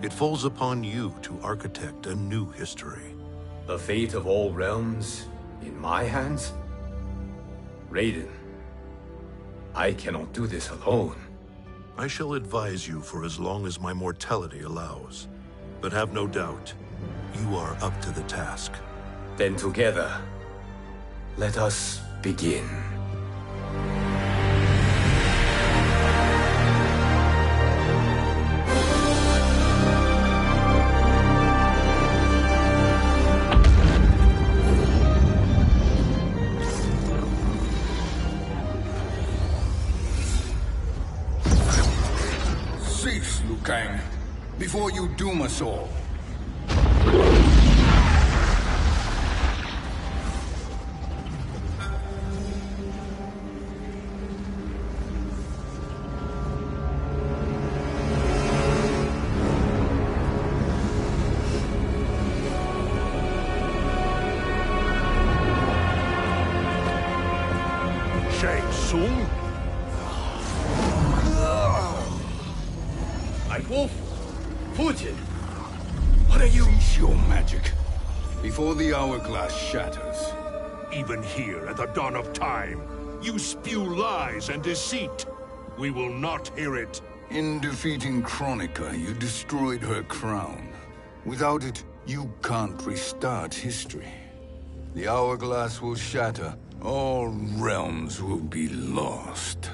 It falls upon you to architect a new history. The fate of all realms in my hands? Raiden, I cannot do this alone. I shall advise you for as long as my mortality allows. But have no doubt, you are up to the task. Then together, let us begin. Cease, Liu Kang, before you doom us all. Shang Tsung? Wolf? Fujin? What are you? Cease your magic, before the hourglass shatters. Even here at the dawn of time, you spew lies and deceit. We will not hear it. In defeating Kronika, you destroyed her crown. Without it, you can't restart history. The hourglass will shatter. All realms will be lost.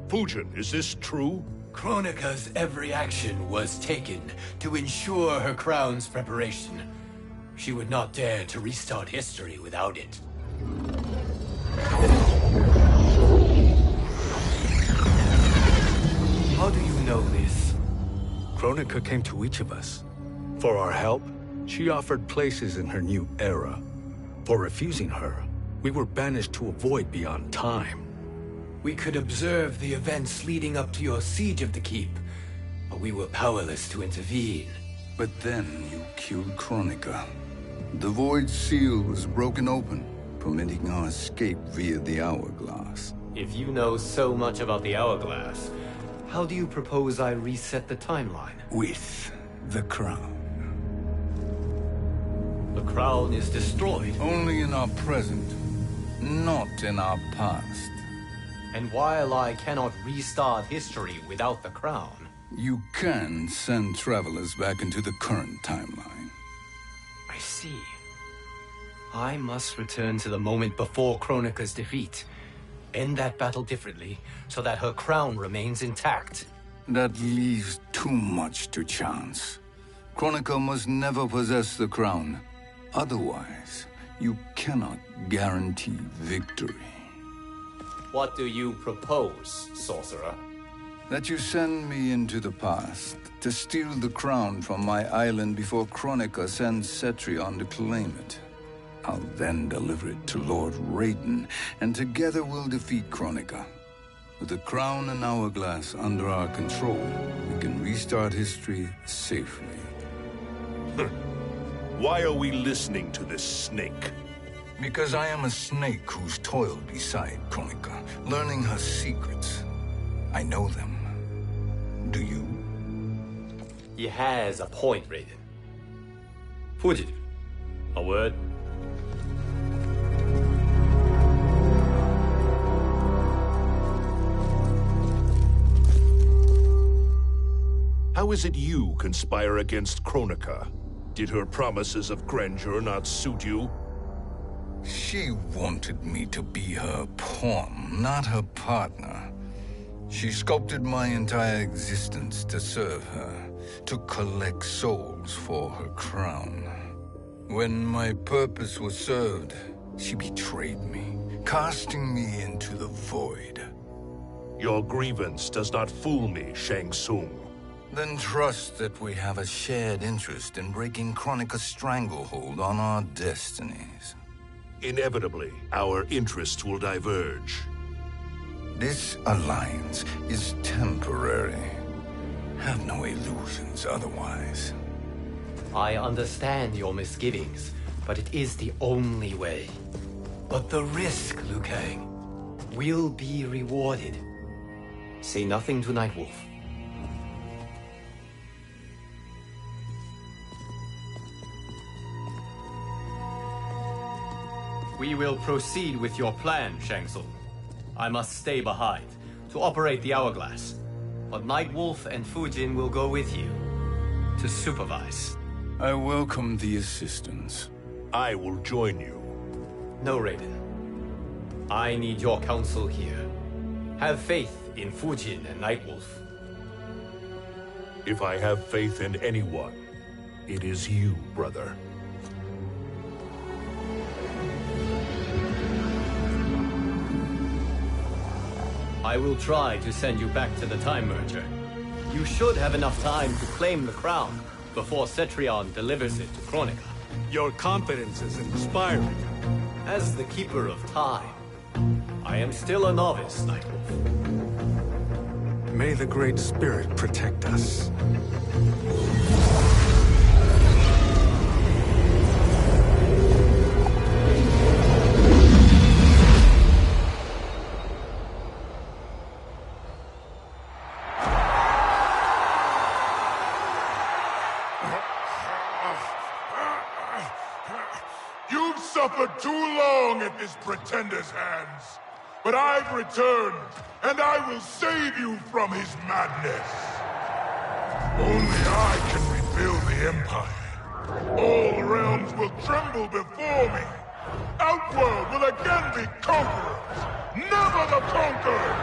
Fujin, is this true? Kronika's every action was taken to ensure her crown's preparation. She would not dare to restart history without it. How do you know this? Kronika came to each of us. For our help, she offered places in her new era. For refusing her, we were banished to a void beyond time. We could observe the events leading up to your siege of the keep, but we were powerless to intervene. But then you killed Kronika. The Void Seal was broken open, permitting our escape via the hourglass. If you know so much about the hourglass, how do you propose I reset the timeline? With the crown. The crown is destroyed. Only in our present, not in our past. And while I cannot restart history without the crown... You can send travelers back into the current timeline. I see. I must return to the moment before Kronika's defeat. End that battle differently, so that her crown remains intact. That leaves too much to chance. Kronika must never possess the crown. Otherwise, you cannot guarantee victory. What do you propose, sorcerer? That you send me into the past to steal the crown from my island before Kronika sends Cetrion to claim it. I'll then deliver it to Lord Raiden, and together we'll defeat Kronika. With the crown and hourglass under our control, we can restart history safely. Why are we listening to this snake? Because I am a snake who's toiled beside Kronika, learning her secrets. I know them. Do you? He has a point, Raiden. Fujin, a word? How is it you conspire against Kronika? Did her promises of grandeur not suit you? She wanted me to be her pawn, not her partner. She sculpted my entire existence to serve her, to collect souls for her crown. When my purpose was served, she betrayed me, casting me into the void. Your grievance does not fool me, Shang Tsung. Then trust that we have a shared interest in breaking Kronika's stranglehold on our destinies. Inevitably, our interests will diverge. This alliance is temporary. Have no illusions otherwise. I understand your misgivings, but it is the only way. But the risk, Liu Kang, will be rewarded. Say nothing to Nightwolf. We will proceed with your plan, Shang Tsung. I must stay behind to operate the hourglass. But Nightwolf and Fujin will go with you to supervise. I welcome the assistance. I will join you. No, Raiden. I need your counsel here. Have faith in Fujin and Nightwolf. If I have faith in anyone, it is you, brother. I will try to send you back to the Time Merger. You should have enough time to claim the crown before Cetrion delivers it to Kronika. Your confidence is inspiring. As the Keeper of Time, I am still a novice, Nightwolf. May the Great Spirit protect us. You've suffered too long at this pretender's hands. But I've returned, and I will save you from his madness. Only I can rebuild the Empire. All realms will tremble before me. Outworld will again be conquerors, never the conquered!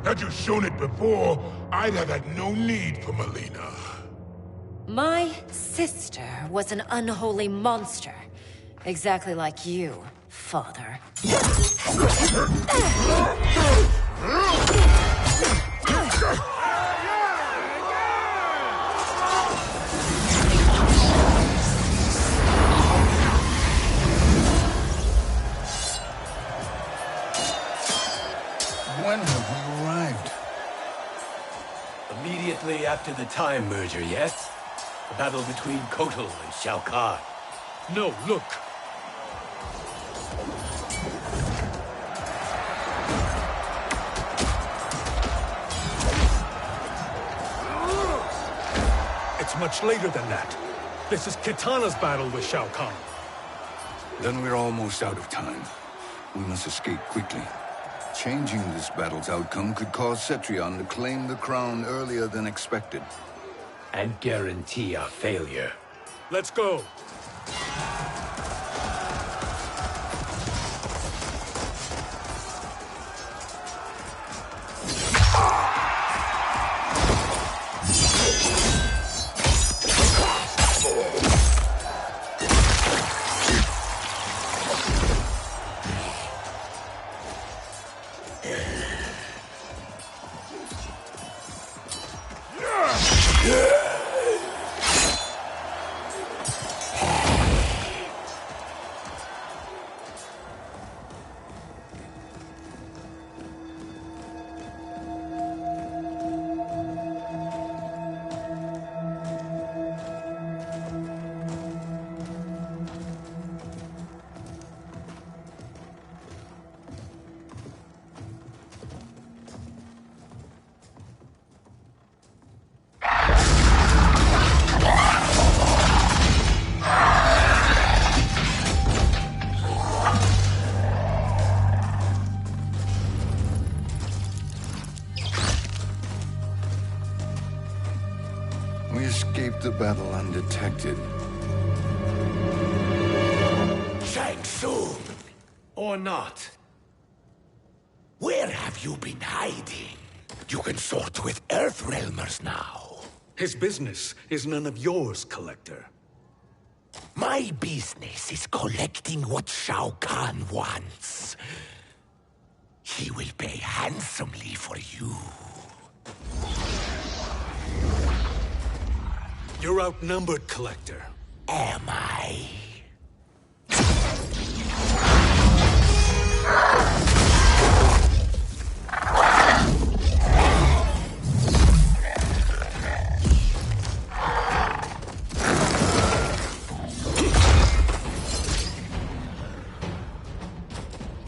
Had you shown it before, I'd have had no need for Melina. My sister was an unholy monster. Exactly like you, father. When have we arrived? Immediately after the Time Merger, yes? The battle between Kotal and Shao Kahn. No, look! It's much later than that. This is Kitana's battle with Shao Kahn. Then we're almost out of time. We must escape quickly. Changing this battle's outcome could cause Cetrion to claim the crown earlier than expected. And guarantee our failure. Let's go! We escaped the battle undetected. Shang Tsung! Or not. Where have you been hiding? You consort with Earthrealmers now. His business is none of yours, Collector. My business is collecting what Shao Kahn wants. He will pay handsomely for you. You're outnumbered, Collector. Am I?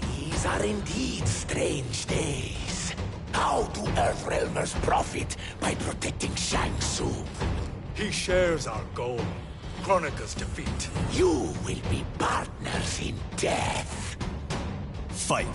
These are indeed strange days. How do Earthrealmers profit by protecting Shang Tsung? He shares our goal. Kronika's defeat. You will be partners in death. Fight.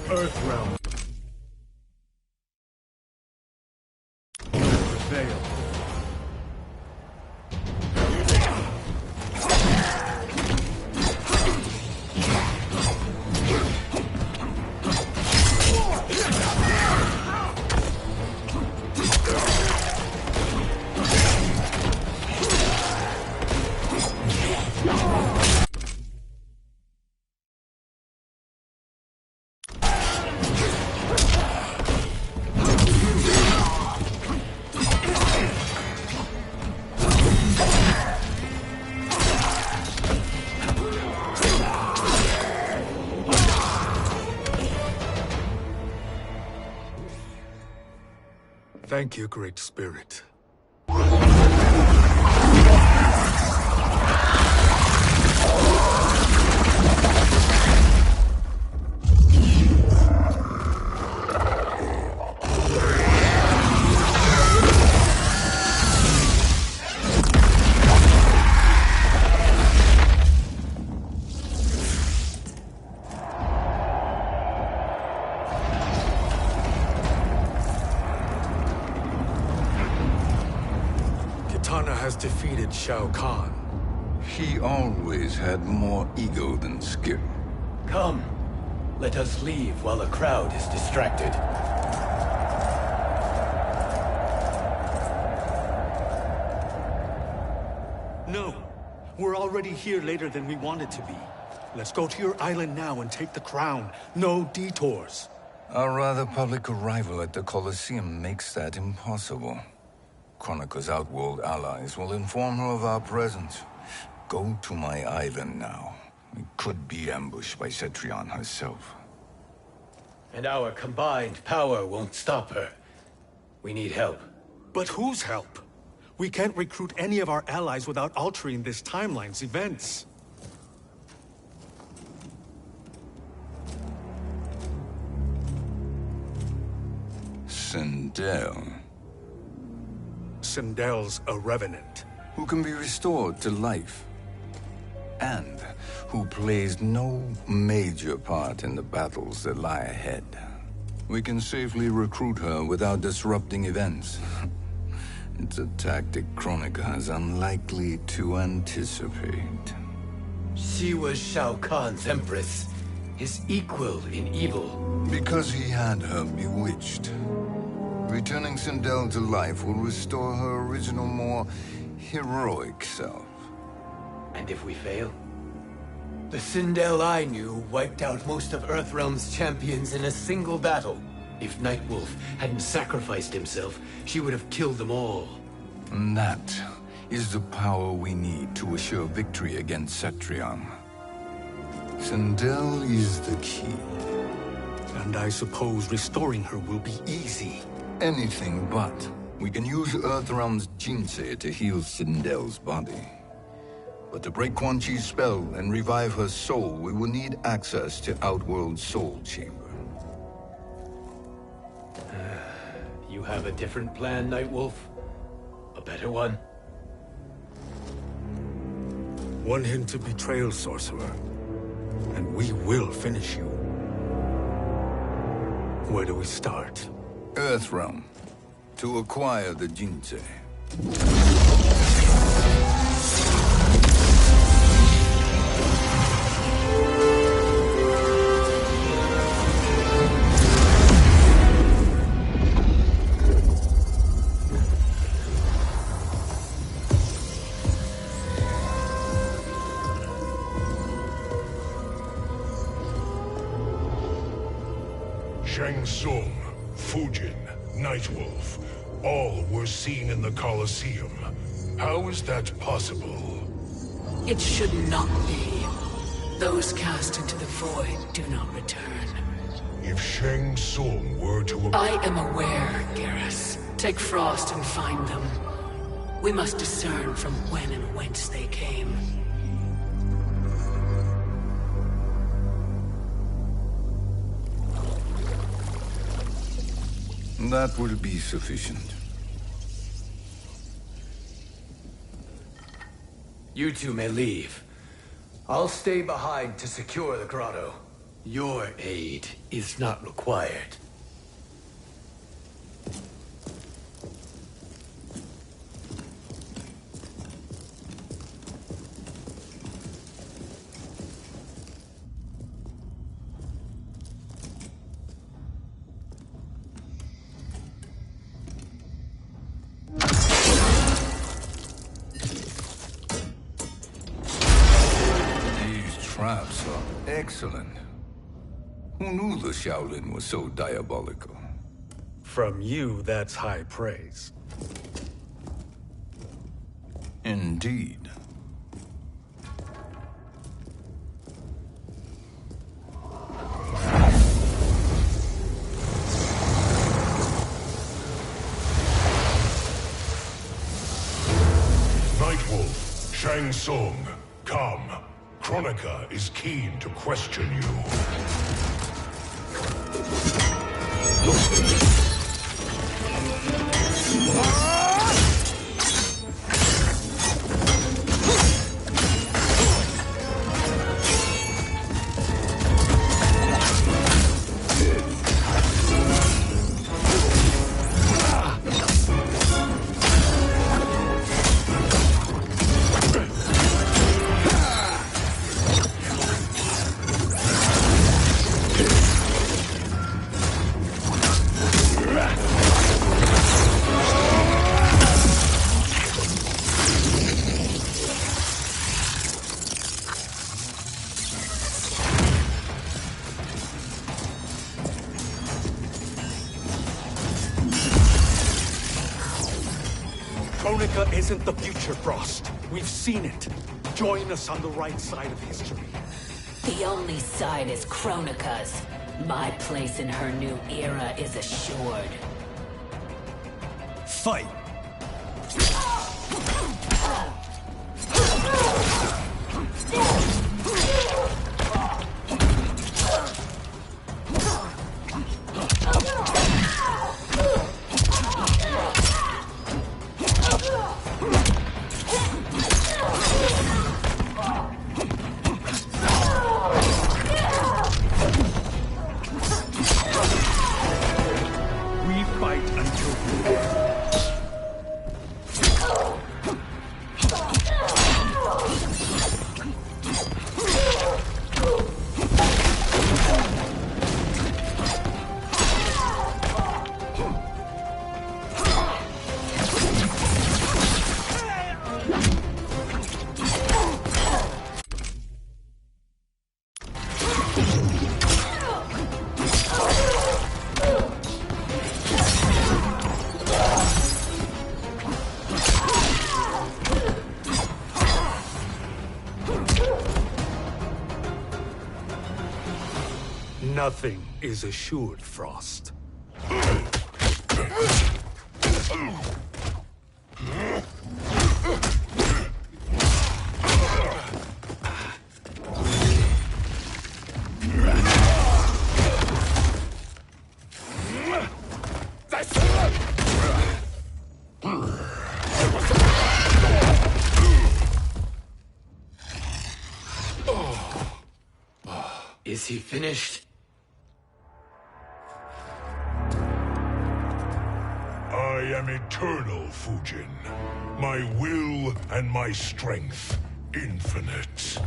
Earthrealm. Prevail. Thank you, Great Spirit. Kitana has defeated Shao Kahn. He always had more ego than skill. Come, let us leave while the crowd is distracted. No, we're already here later than we wanted to be. Let's go to your island now and take the crown. No detours. Our rather public arrival at the Colosseum makes that impossible. Kronika's outworld allies will inform her of our presence. Go to my island now. We could be ambushed by Cetrion herself. And our combined power won't stop her. We need help. But whose help? We can't recruit any of our allies without altering this timeline's events. Sindel, Sindel's a revenant. who can be restored to life, and who plays no major part in the battles that lie ahead. We can safely recruit her without disrupting events. It's a tactic Kronika is unlikely to anticipate. She was Shao Kahn's empress, his equal in evil. Because he had her bewitched. Returning Sindel to life will restore her original, more heroic self. And if we fail? The Sindel I knew wiped out most of Earthrealm's champions in a single battle. If Nightwolf hadn't sacrificed himself, she would have killed them all. And that is the power we need to assure victory against Cetrion. Sindel is the key. And I suppose restoring her will be easy. Anything but. We can use Earthrealm's Jinsei to heal Sindel's body. But to break Quan Chi's spell and revive her soul, we will need access to Outworld's Soul Chamber. You have a different plan, Nightwolf? better one? Want him to betrayal, sorcerer. And we will finish you. Where do we start? Earthrealm. To acquire the Jinsei. Shang Tsung, Fujin, Nightwolf, all were seen in the Colosseum. How is that possible? It should not be. Those cast into the void do not return. If Shang Tsung were to... I am aware, Garrus. Take Frost and find them. We must discern from when and whence they came. That will be sufficient. You two may leave. I'll stay behind to secure the grotto. Your aid is not required. Traps are excellent. Who knew the Shaolin was so diabolical? From you, that's high praise. Indeed. Nightwolf, Shang Tsung, come. Kronika is keen to question you. Kronika isn't the future, Frost. We've seen it. Join us on the right side of history. The only side is Kronika's. My place in her new era is assured. Fight! Nothing is assured, Frost. Is he finished? I am eternal, Fujin. My will and my strength, infinite.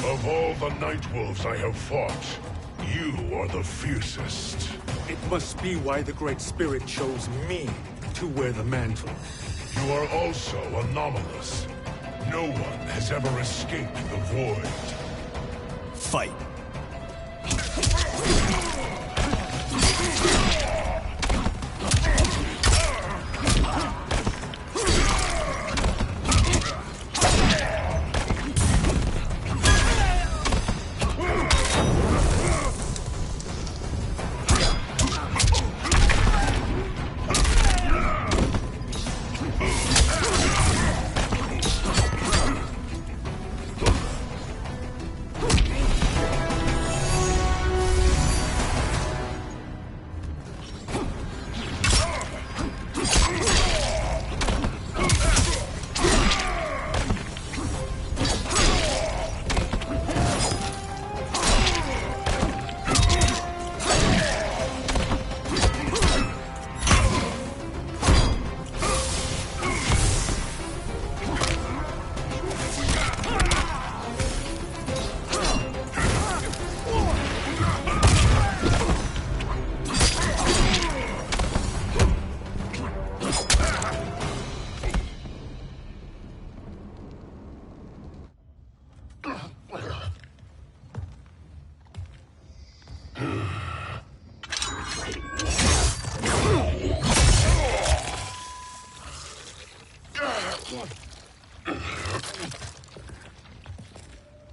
Of all the Nightwolves I have fought, you are the fiercest. It must be why the Great Spirit chose me to wear the mantle. You are also anomalous. No one has ever escaped the void. Fight.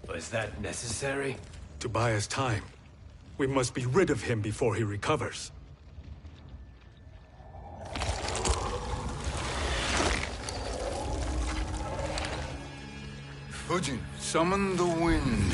Was that necessary? To buy us time. We must be rid of him before he recovers. Fujin, summon the wind.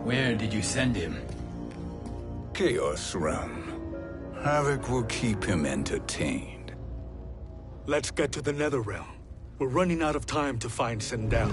Where did you send him? Chaos Realm. Havoc will keep him entertained. Let's get to the Netherrealm. We're running out of time to find Sindel.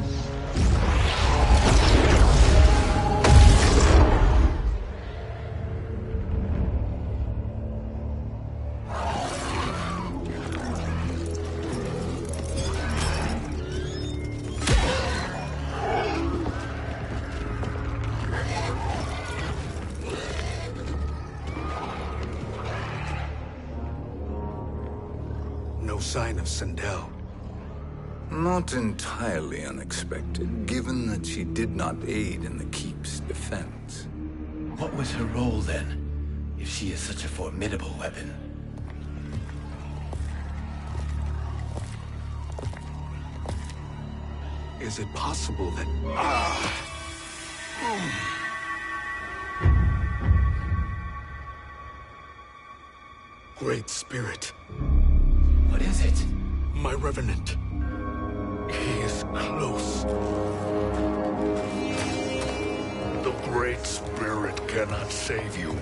No sign of Sindel. Not entirely unexpected, given that she did not aid in the Keep's defense. What was her role then, if she is such a formidable weapon? Is it possible that... Great Spirit. What is it? My Revenant. He is close. Great Spirit cannot save you.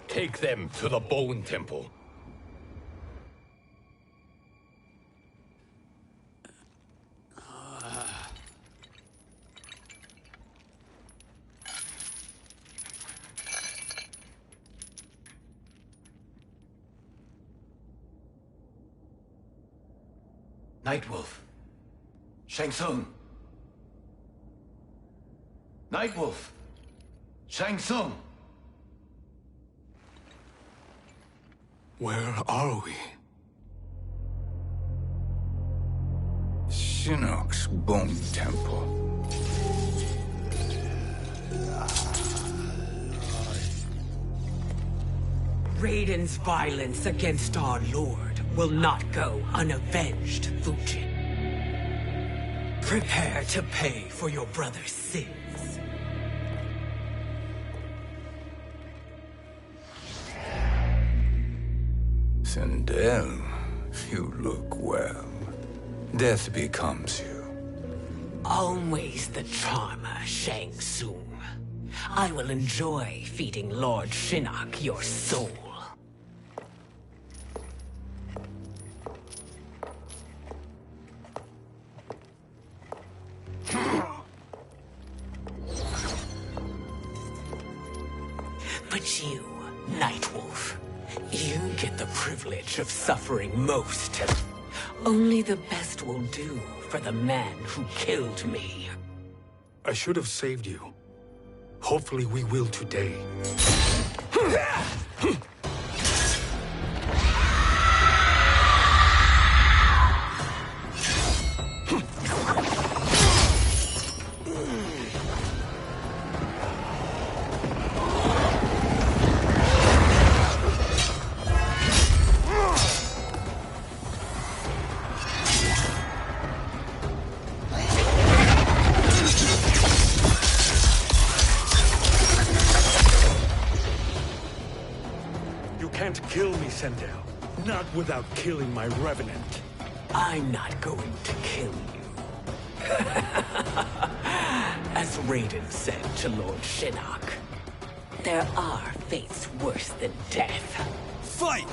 Take them to the Bone Temple. Nightwolf. Shang Tsung. Nightwolf. Shang Tsung. Where are we? Shinnok's Bone Temple. Raiden's violence against our Lord will not go unavenged, Fujin. Prepare to pay for your brother's sins. Sindel, you look well. Death becomes you. Always the charmer, Shang Tsung. I will enjoy feeding Lord Shinnok your soul. But you, Nightwolf, you get the privilege of suffering most. Only the best will do for the man who killed me. I should have saved you. Hopefully we will today. Kill me, Sindel. Not without killing my revenant. I'm not going to kill you. As Raiden said to Lord Shinnok, there are fates worse than death. Fight!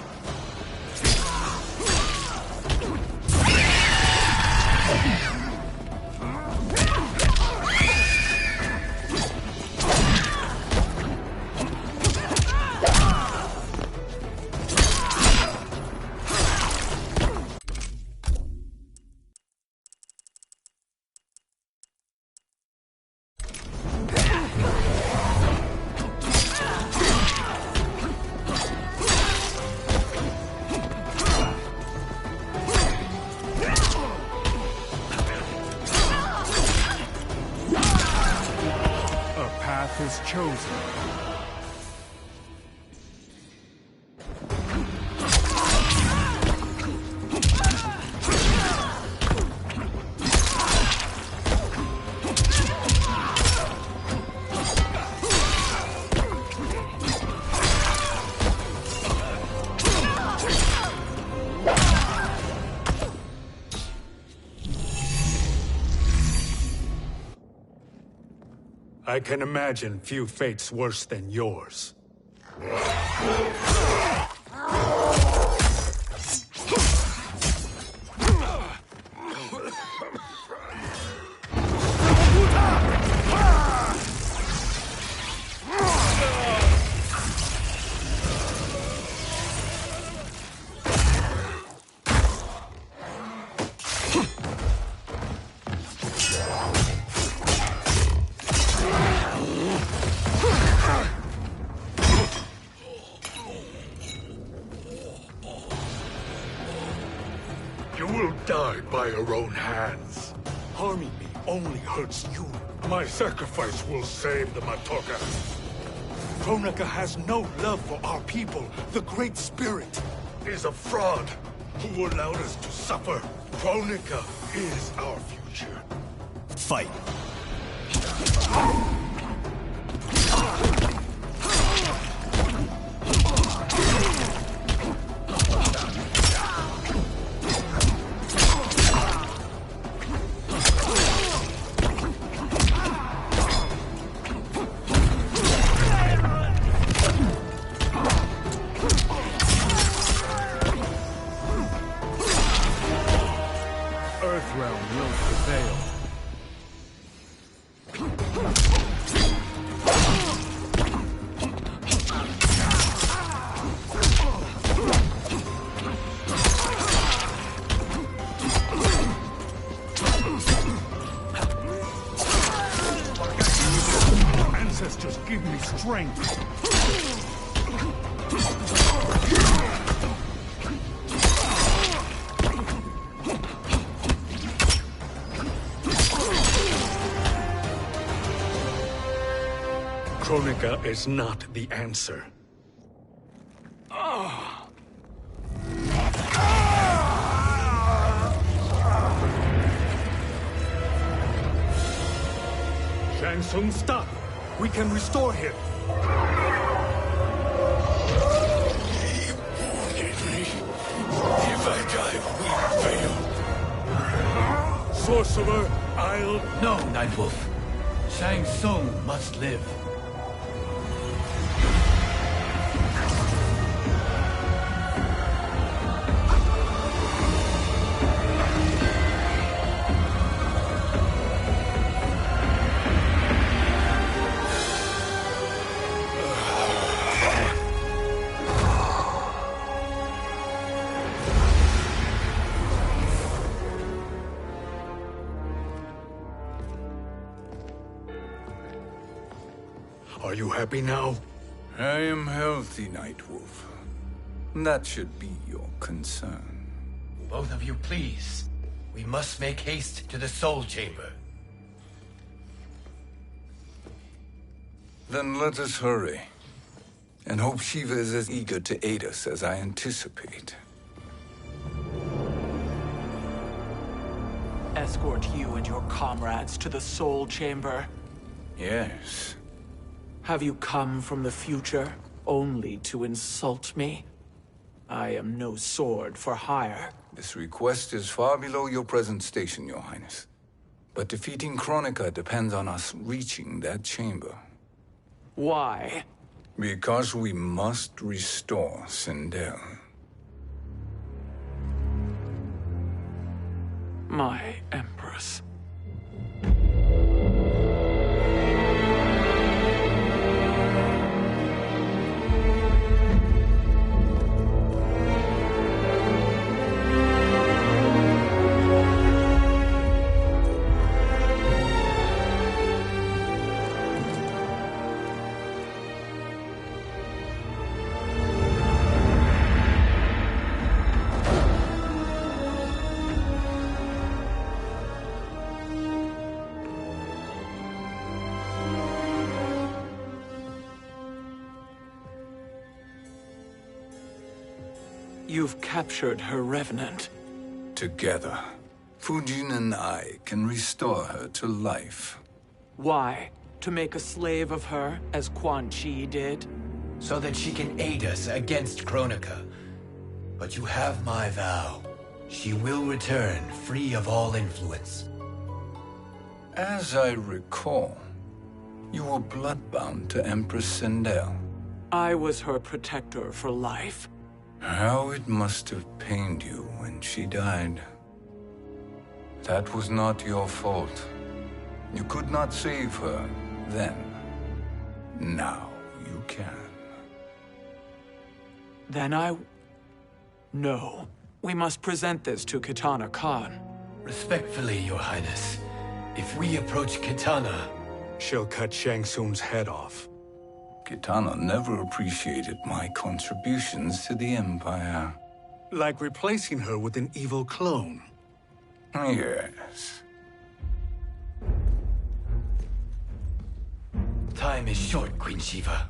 Is chosen. I can imagine few fates worse than yours. You will die by your own hands. Harming me only hurts you. My sacrifice will save the Matoka. Kronika has no love for our people, the Great Spirit. is a fraud who allowed us to suffer. Kronika is our future. Fight. Earthrealm will prevail. Ancestors give me strength. Kronika is not the answer. Shang Tsung, stop! We can restore him! If I die, we fail. Sorcerer, I'll... No, Nightwolf. Shang Tsung must live. Are you happy now? I am healthy, Nightwolf. That should be your concern. Both of you, please. We must make haste to the Soul Chamber. Then let us hurry. And hope Shiva is as eager to aid us as I anticipate. Escort you and your comrades to the Soul Chamber. Yes. Have you come from the future only to insult me? I am no sword for hire. This request is far below your present station, Your Highness. But defeating Kronika depends on us reaching that chamber. Why? Because we must restore Sindel. My Empress. You've captured her revenant. Together, Fujin and I can restore her to life. Why? To make a slave of her, as Quan Chi did? So that she can aid us against Kronika. But you have my vow. She will return free of all influence. As I recall, you were bloodbound to Empress Sindel. I was her protector for life. How it must have pained you when she died. That was not your fault. You could not save her then. Now you can. Then No. We must present this to Kitana Khan. Respectfully, Your Highness. If we approach Kitana... She'll cut Shang Tsung's head off. Kitana never appreciated my contributions to the Empire. Like replacing her with an evil clone. Yes. Time is short, Queen Shiva.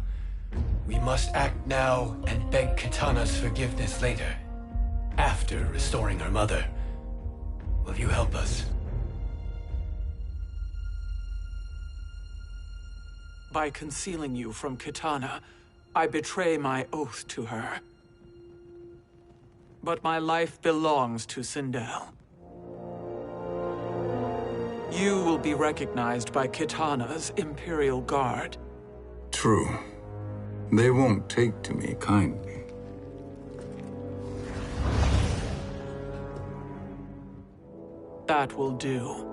We must act now and beg Kitana's forgiveness later. after restoring her mother. Will you help us? By concealing you from Kitana, I betray my oath to her. But my life belongs to Sindel. You will be recognized by Kitana's Imperial Guard. True. They won't take to me kindly. That will do.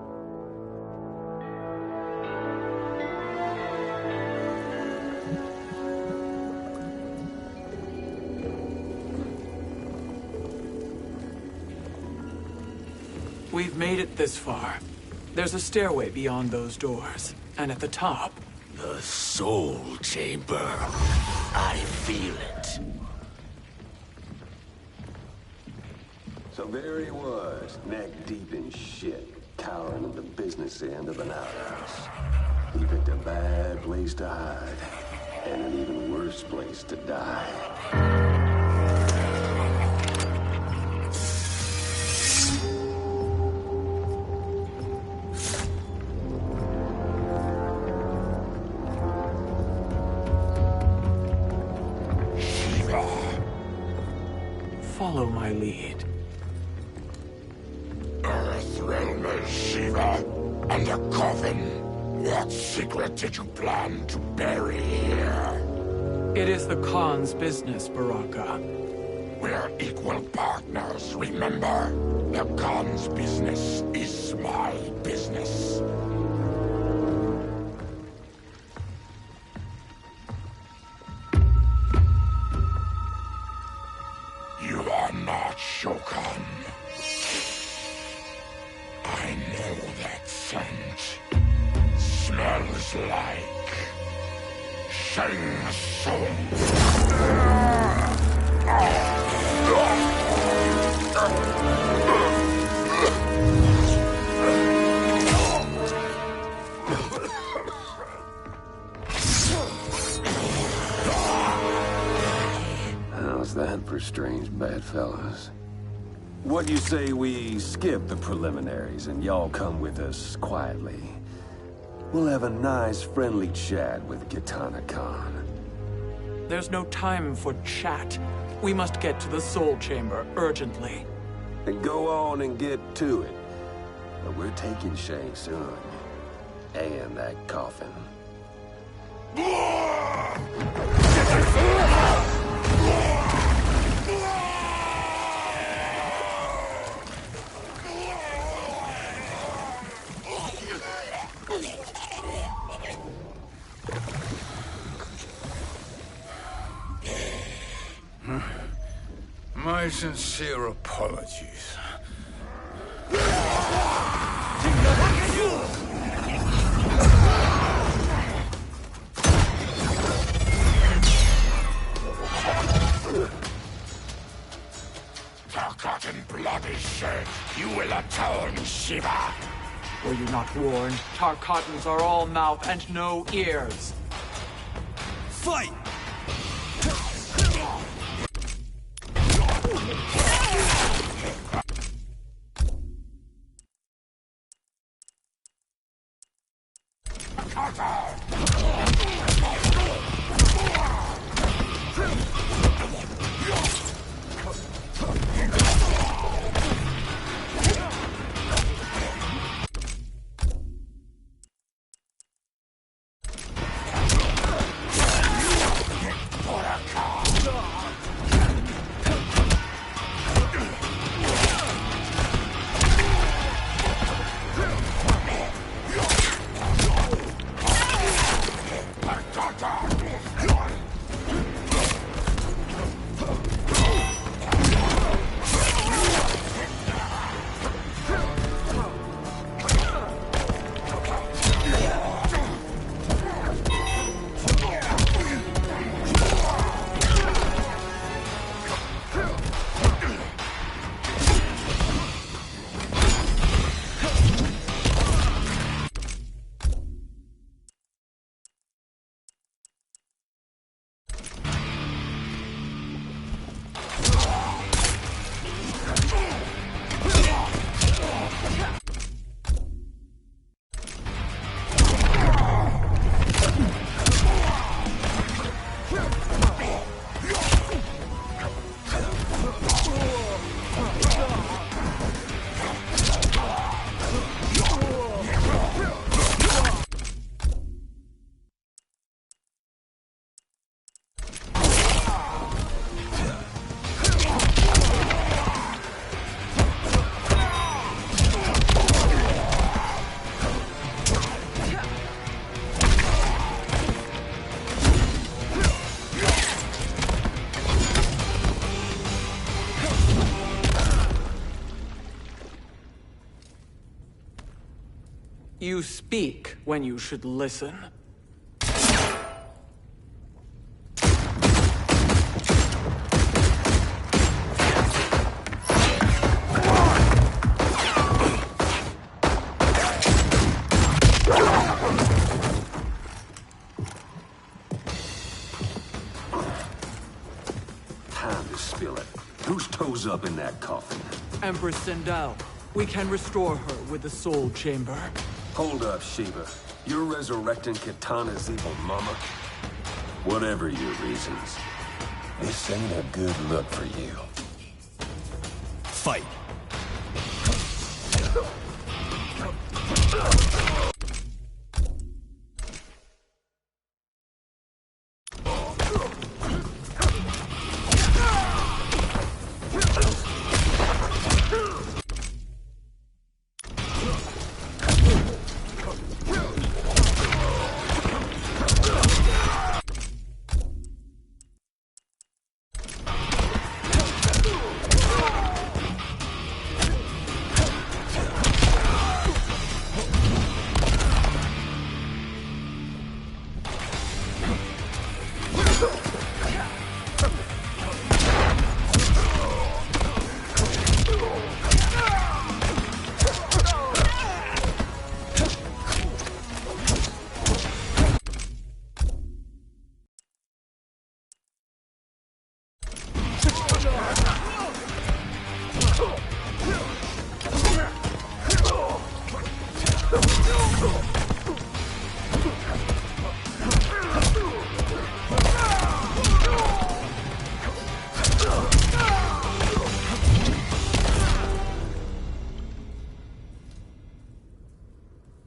We've made it this far. There's a stairway beyond those doors, and at the top... The Soul Chamber. I feel it. So there he was, neck deep in shit, cowering at the business end of an outhouse. He picked a bad place to hide, and an even worse place to die. Follow my lead. Earthrealm is Shiva, and a coffin. What secret did you plan to bury here? It is the Khan's business, Baraka. We're equal partners, remember? The Khan's business is my business. You are not Shokan. I know that scent. Smells like... Shang Tsung. How's that for strange bedfellows? What do you say we skip the preliminaries and y'all come with us quietly? We'll have a nice, friendly chat with Kitana Khan. There's no time for chat. We must get to the Soul Chamber urgently. Then go on and get to it. But we're taking Shang Tsung. And that coffin. My sincere apologies. Forgotten blood is shed. You will atone, Shiva. Were you not warned? Tarkatans are all mouth and no ears. Fight! You speak when you should listen. Time to spill it. Whose toes up in that coffin? Empress Sindel. We can restore her with the Soul Chamber. Hold up, Sheba. You're resurrecting Kitana's evil mama? Whatever your reasons, this ain't a good look for you. Fight!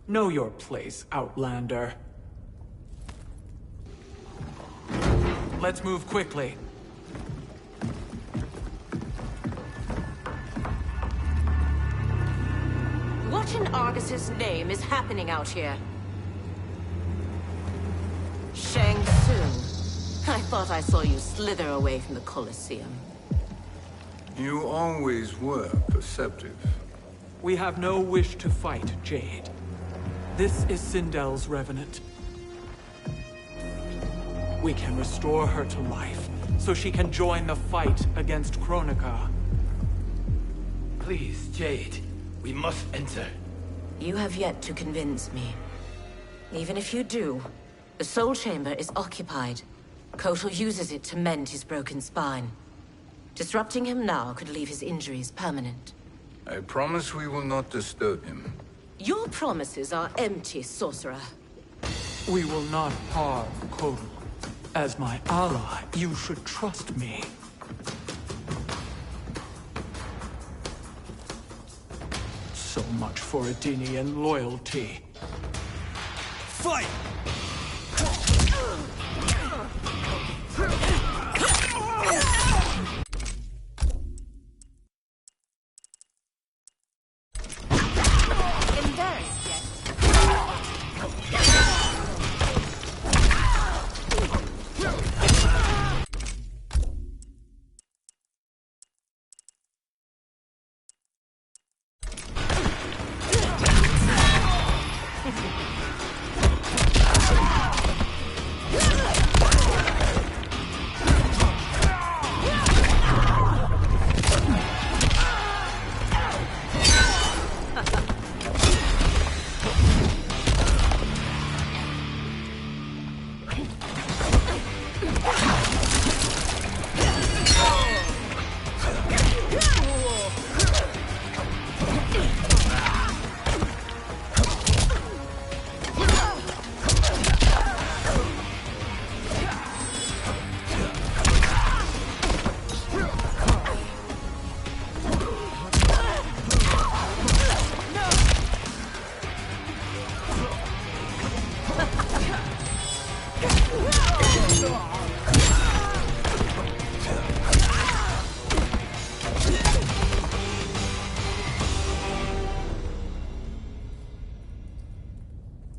Know your place, Outlander. Let's move quickly. What in Argus's name is happening out here? Shang Tsung. I thought I saw you slither away from the Colosseum. You always were perceptive. We have no wish to fight, Jade. This is Sindel's Revenant. We can restore her to life, so she can join the fight against Kronika. Please, Jade. We must enter. You have yet to convince me. Even if you do, the Soul Chamber is occupied. Kotal uses it to mend his broken spine. Disrupting him now could leave his injuries permanent. I promise we will not disturb him. Your promises are empty, sorcerer. We will not harm Kotal. As my ally, you should trust me. So much for Adenian loyalty. Fight! Embarrassed yet?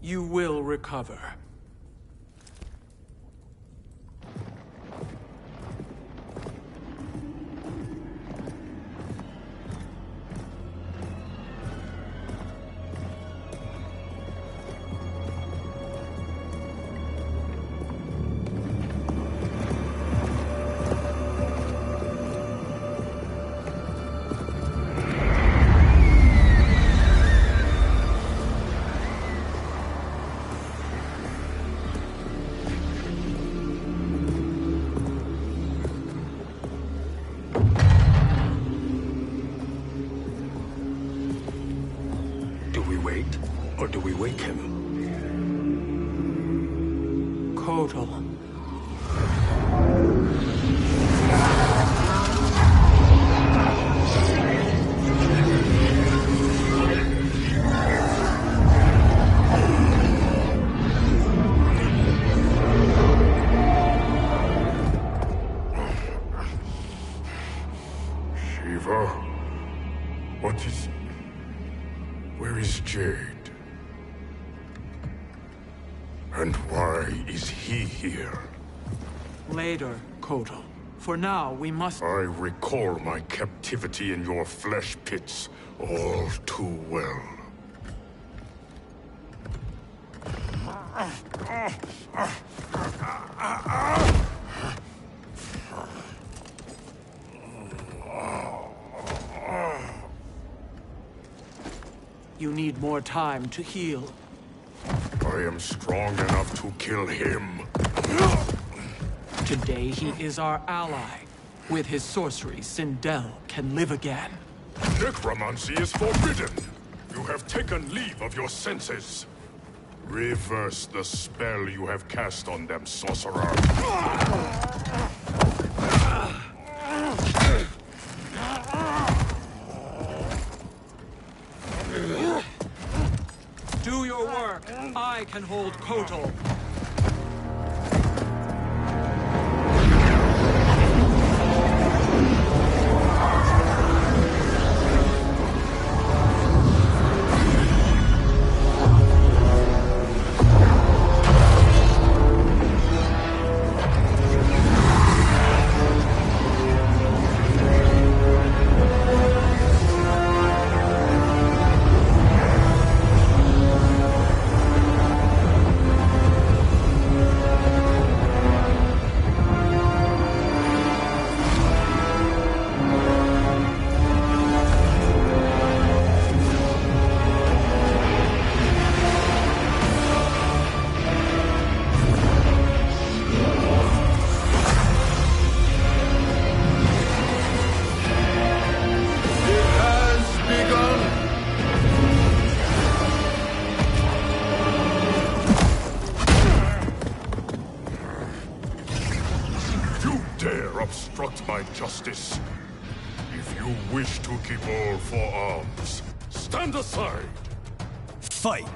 You will recover. wait, or do we wake him? Kotal. Shiva? What is... Where is Jade? And why is he here? Later, Kotal. For now, we must... I recall my captivity in your flesh pits all too well. You need more time to heal. I am strong enough to kill him. Today he is our ally. With his sorcery, Sindel can live again. Necromancy is forbidden. You have taken leave of your senses. Reverse the spell you have cast on them, sorcerer. Do your work. I can hold Kotal. Obstruct my justice. If you wish to keep all four arms, stand aside. Fight!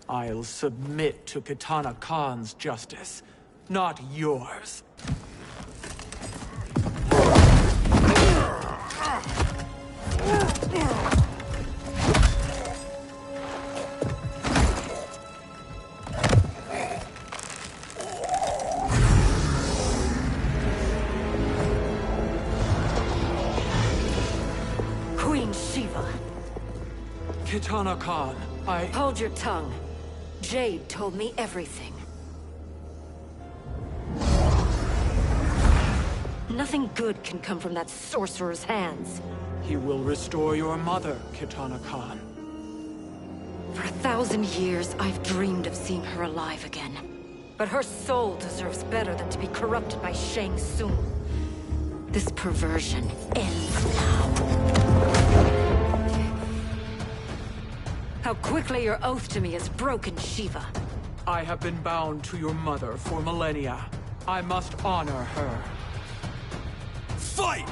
I'll submit to Kitana Khan's justice, not yours. Kitana Khan, Hold your tongue. Jade told me everything. Nothing good can come from that sorcerer's hands. He will restore your mother, Kitana Khan. For 1,000 years, I've dreamed of seeing her alive again. But her soul deserves better than to be corrupted by Shang Tsung. This perversion ends now. How quickly your oath to me has broken, Shiva. I have been bound to your mother for millennia. I must honor her. Fight!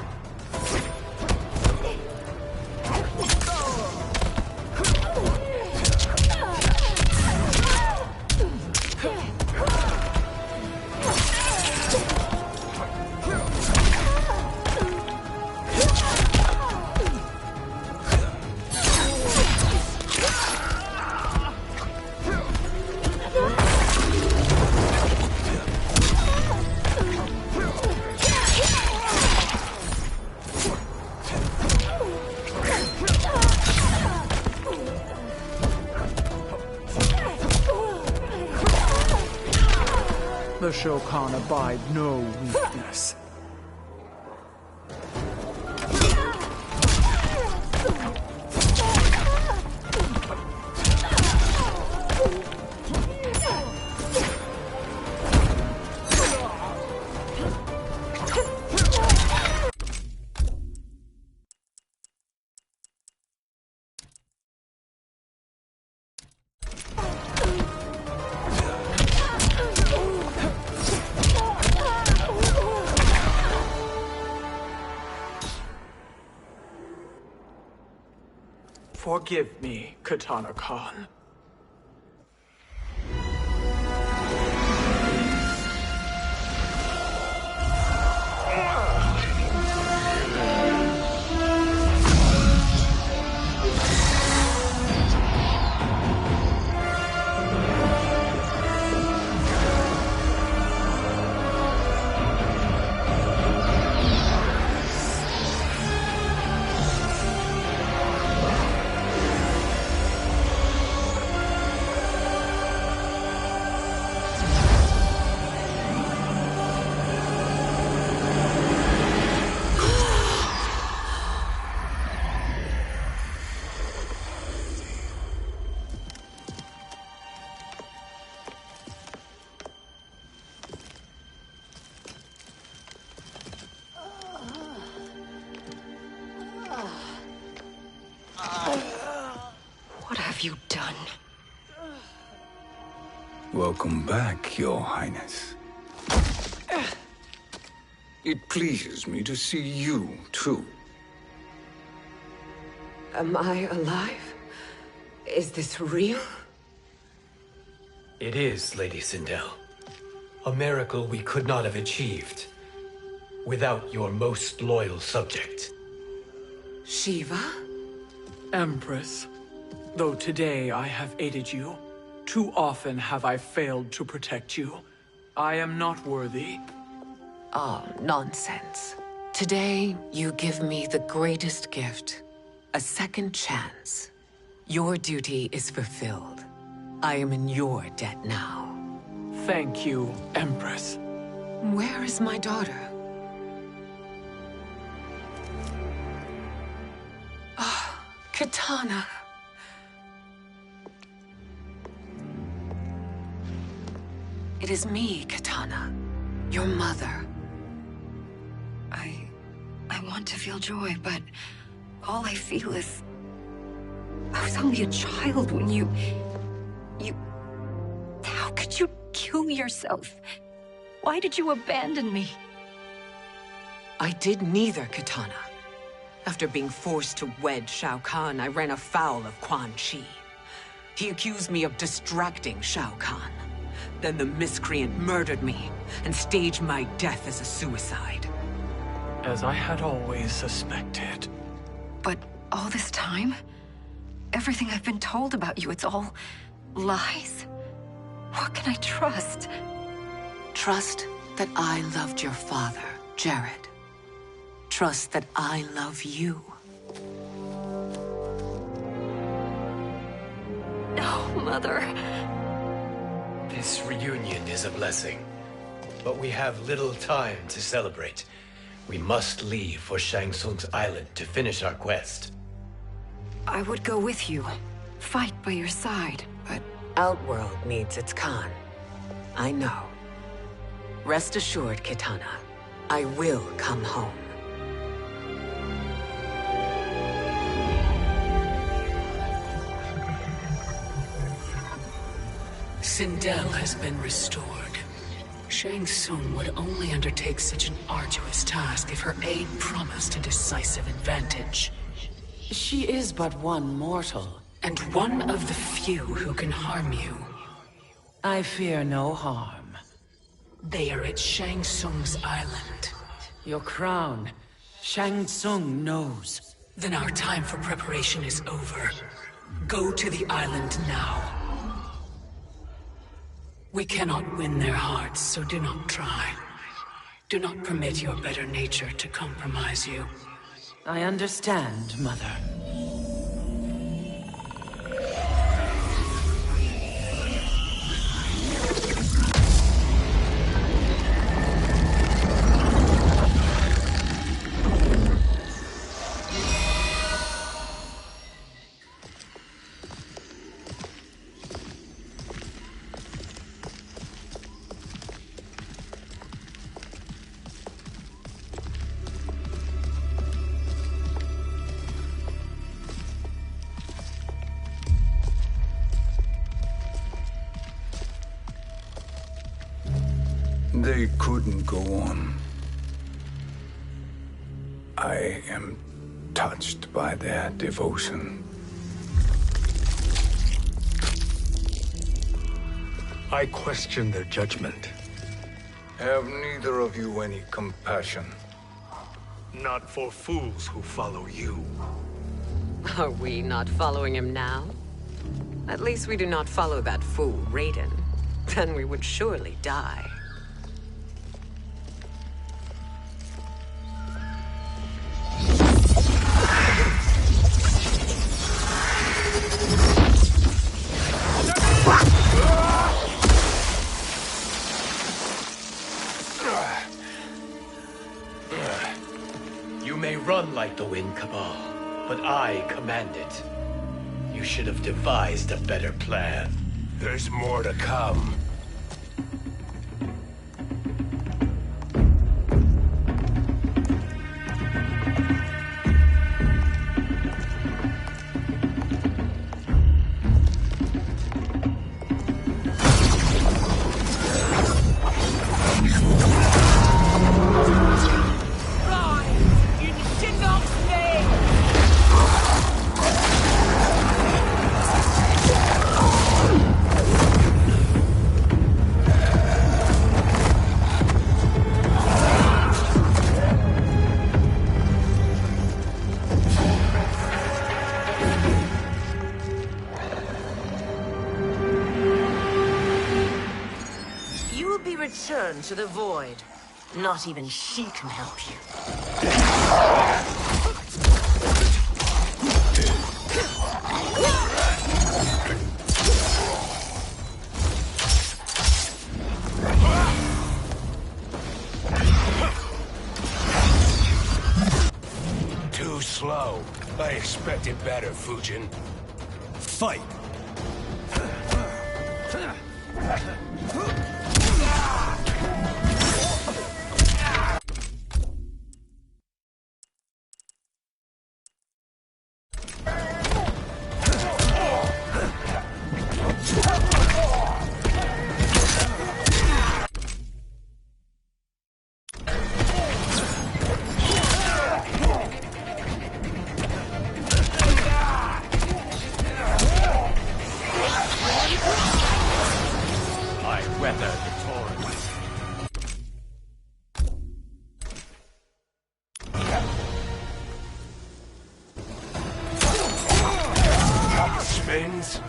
The Shokan abide no weakness. Forgive me, Kitana Khan. What have you done? Welcome back, Your Highness. It pleases me to see you, too. Am I alive? Is this real? It is, Lady Sindel. A miracle we could not have achieved without your most loyal subject. Shiva? Empress, though today I have aided you, too often have I failed to protect you. I am not worthy. Oh, nonsense. Today, you give me the greatest gift. A second chance. Your duty is fulfilled. I am in your debt now. Thank you, Empress. Where is my daughter? Ah, Kitana. It is me, Kitana. Your mother. I want to feel joy, but all I feel is... I was only a child when you... How could you kill yourself? Why did you abandon me? I did neither, Kitana. After being forced to wed Shao Kahn, I ran afoul of Quan Chi. He accused me of distracting Shao Kahn. Then the miscreant murdered me and staged my death as a suicide. As I had always suspected. But all this time? Everything I've been told about you, it's all lies? What can I trust? Trust that I loved your father, Jared. Trust that I love you. Mother. This reunion is a blessing, but we have little time to celebrate. We must leave for Shang Tsung's island to finish our quest. I would go with you, fight by your side, but... Outworld needs its Khan. I know. Rest assured, Kitana, I will come home. Sindel has been restored. Shang Tsung would only undertake such an arduous task if her aid promised a decisive advantage. She is but one mortal, and one of the few who can harm you. I fear no harm. They are at Shang Tsung's island. Your crown, Shang Tsung knows. Then our time for preparation is over. Go to the island now. We cannot win their hearts, so do not try. Do not permit your better nature to compromise you. I understand, Mother. They couldn't go on. I am touched by their devotion. I question their judgment. Have neither of you any compassion? Not for fools who follow you. Are we not following him now? At least we do not follow that fool, Raiden. Then we would surely die. You may run like the wind, Cabal, but I command it. You should have devised a better plan. There's more to come. Return to the void. Not even she can help you. Too slow. I expected better, Fujin. Fight! Spins.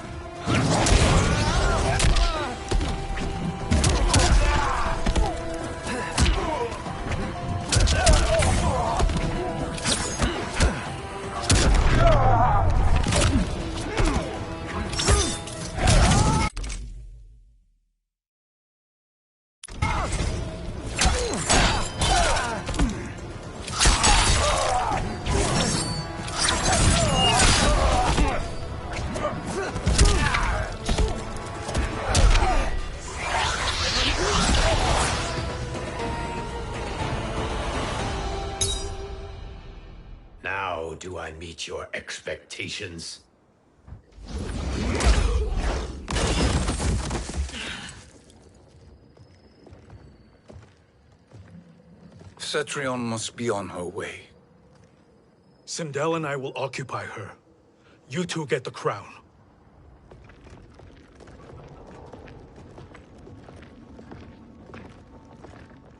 do I meet your expectations? Cetrion must be on her way. Sindel and I will occupy her. You two get the crown.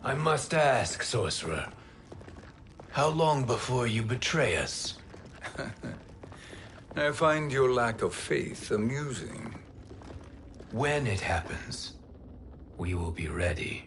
I must ask, sorcerer. How long before you betray us? I find your lack of faith amusing. When it happens, we will be ready.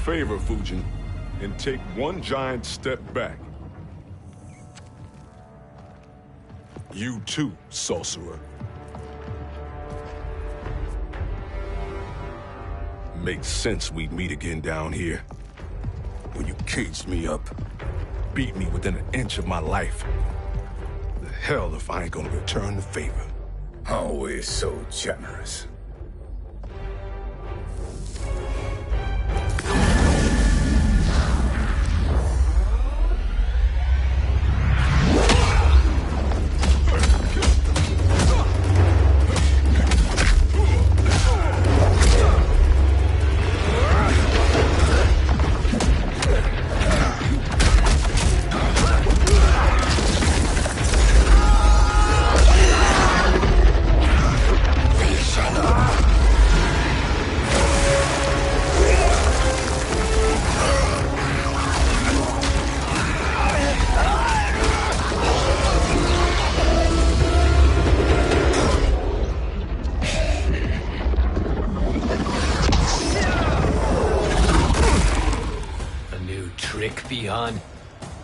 Favor, Fujin, and take one giant step back. You too, sorcerer. Makes sense we'd meet again down here. When you caged me up, beat me within an inch of my life. The hell if I ain't gonna return the favor. Always so generous.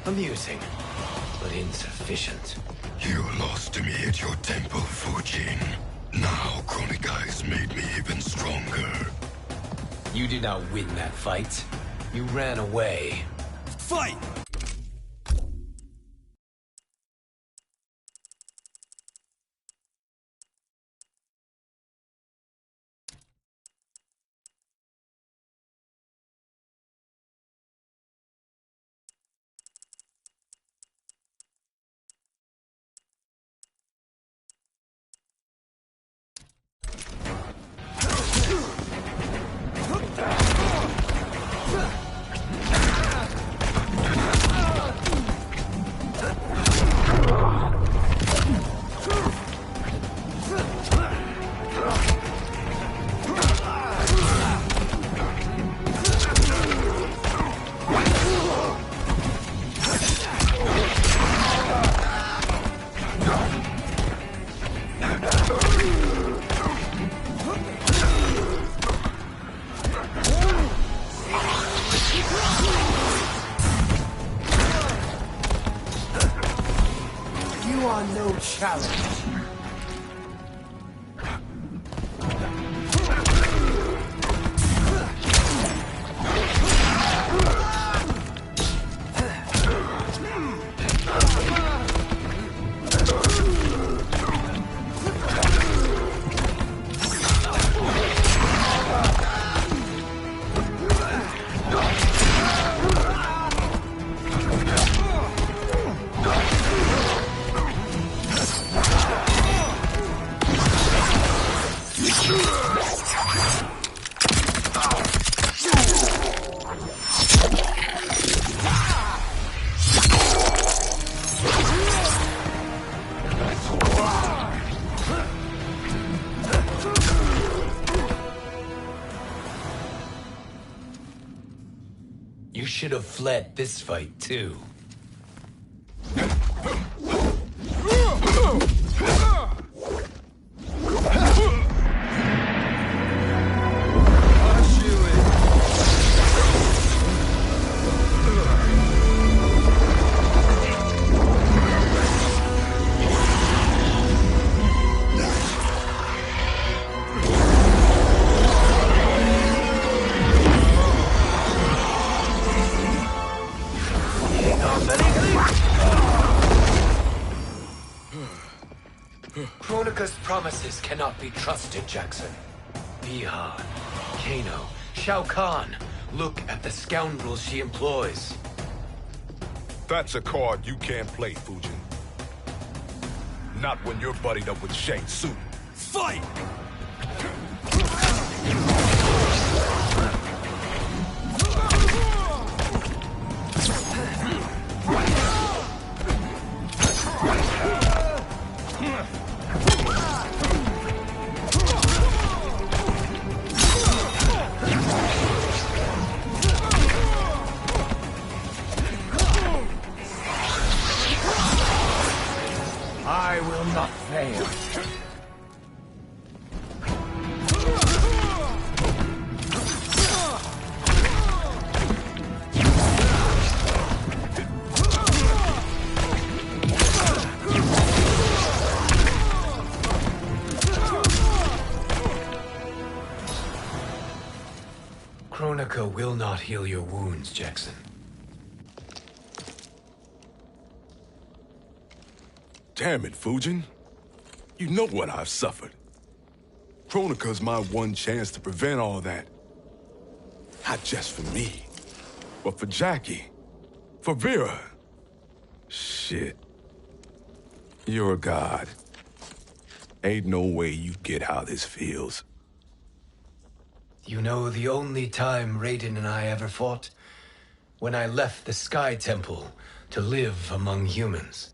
Amusing, but insufficient. You lost to me at your temple, Fujin. Now Chronic Eyes made me even stronger. You did not win that fight. You ran away. Fight! No challenge. You should have fled this fight, too. Kronika's promises cannot be trusted, Jackson. Bihan, Kano, Shao Kahn. Look at the scoundrels she employs. That's a card you can't play, Fujin. Not when you're buddied up with Shang Tsung. Fight! I will not fail. Kronika will not heal your wounds, Jackson. Damn it, Fujin. You know what I've suffered. Kronika's my one chance to prevent all that. Not just for me, but for Jackie, for Vera. Shit. You're a god. Ain't no way you get how this feels. You know the only time Raiden and I ever fought? When I left the Sky Temple to live among humans.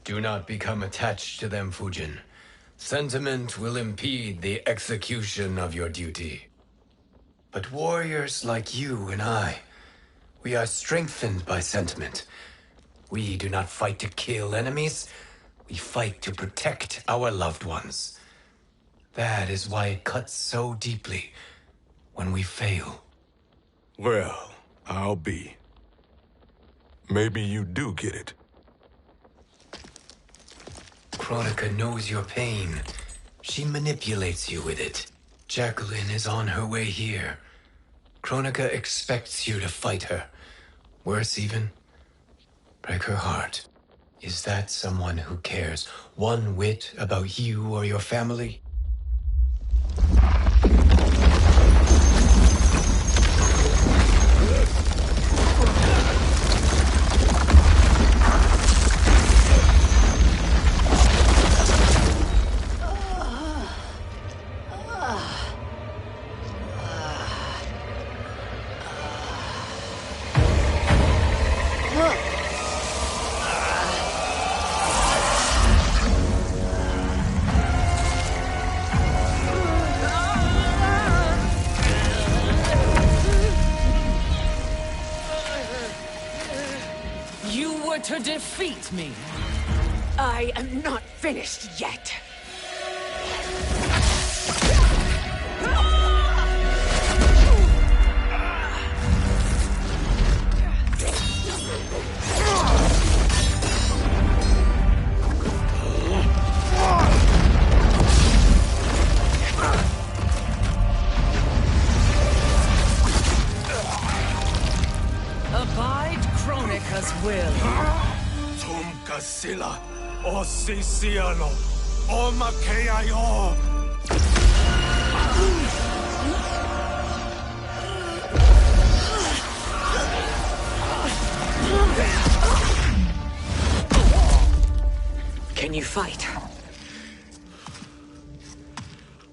Do not become attached to them, Fujin. Sentiment will impede the execution of your duty. But warriors like you and I, we are strengthened by sentiment. We do not fight to kill enemies. We fight to protect our loved ones. That is why it cuts so deeply when we fail. Well, I'll be. Maybe you do get it. Kronika knows your pain. She manipulates you with it. Jacqueline is on her way here. Kronika expects you to fight her. Worse even, break her heart. Is that someone who cares one whit about you or your family? To defeat me. I am not finished yet. Abide Kronika's will. Sila, o Sisiano, o Makeayo. Can you fight?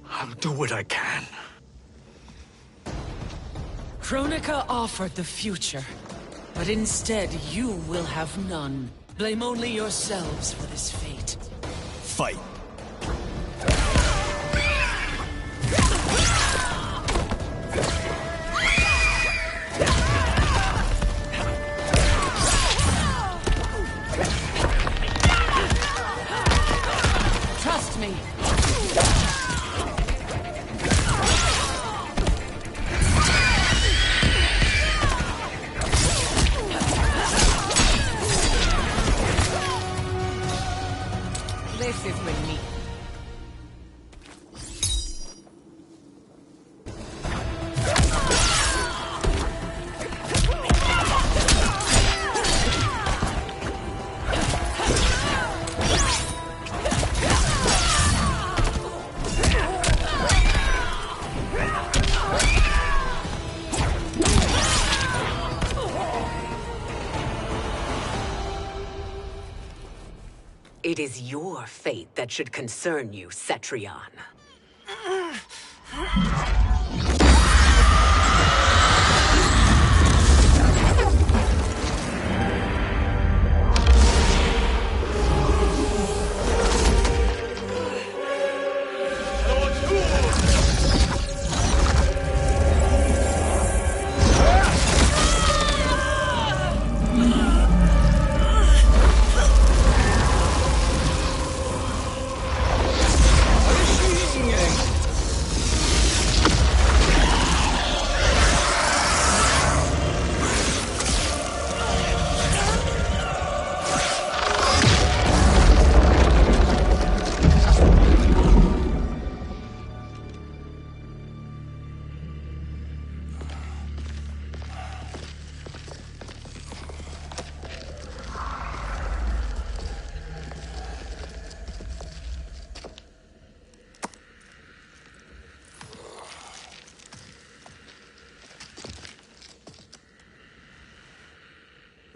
I'll do what I can. Kronika offered the future, but instead you will have none. Blame only yourselves for this fate. Fight. Trust me. This is when It is your fate that should concern you, Cetrion.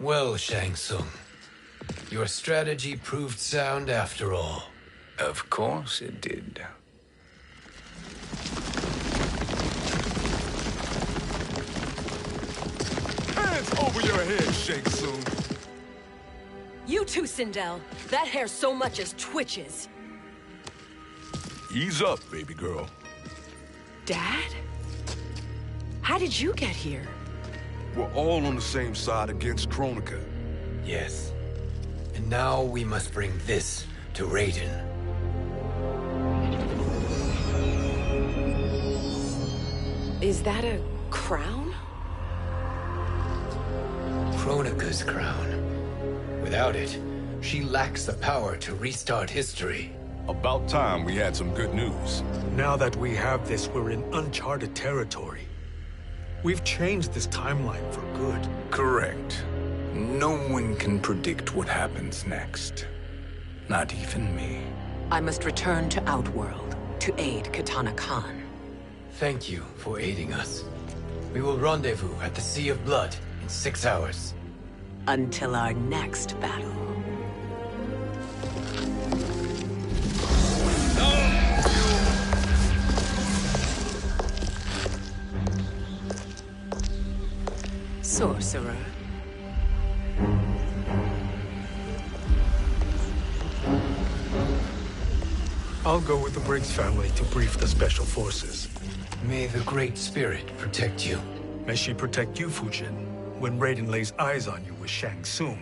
Well, Shang Tsung, your strategy proved sound after all. Of course it did. Hands over your head, Shang Tsung. You too, Sindel. That hair so much as twitches. Ease up, baby girl. Dad? How did you get here? We're all on the same side against Kronika. Yes. And now we must bring this to Raiden. Is that a crown? Kronika's crown. Without it, she lacks the power to restart history. About time we had some good news. Now that we have this, we're in uncharted territory. We've changed this timeline for good. Correct. No one can predict what happens next. Not even me. I must return to Outworld to aid Katana Khan. Thank you for aiding us. We will rendezvous at the Sea of Blood in 6 hours. Until our next battle. Sorcerer. I'll go with the Briggs family to brief the Special Forces. May the Great Spirit protect you. May she protect you, Fujin, when Raiden lays eyes on you with Shang Tsung.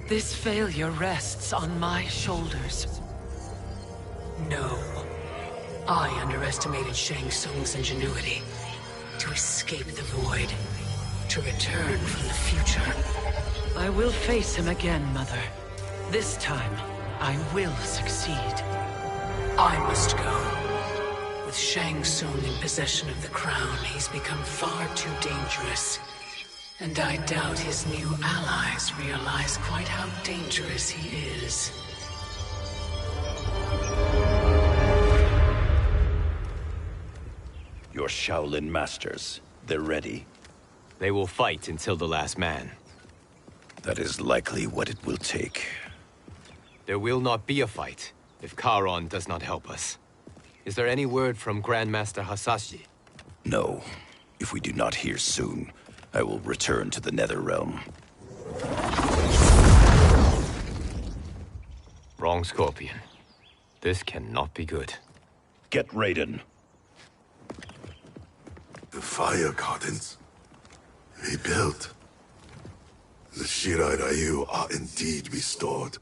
This failure rests on my shoulders. No. I underestimated Shang Tsung's ingenuity. To escape the void. To return from the future. I will face him again, Mother. This time, I will succeed. I must go. With Shang Tsung in possession of the crown, he's become far too dangerous. And I doubt his new allies realize quite how dangerous he is. Your Shaolin masters, they're ready. They will fight until the last man. That is likely what it will take. There will not be a fight if Charon does not help us. Is there any word from Grandmaster Hasashi? No. If we do not hear soon, I will return to the Netherrealm. Wrong, Scorpion. This cannot be good. Get Raiden. The fire gardens. Rebuilt. The Shirai Ryu are indeed restored.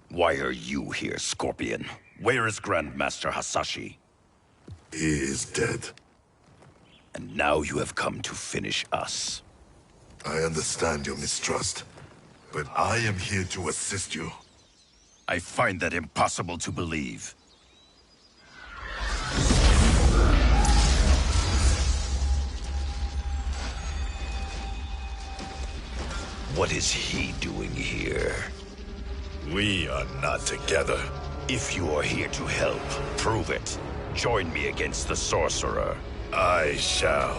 Why are you here, Scorpion? Where is Grandmaster Hasashi? He is dead. And now you have come to finish us. I understand your mistrust, but I am here to assist you. I find that impossible to believe. What is he doing here? We are not together. If you are here to help, prove it. Join me against the sorcerer. I shall.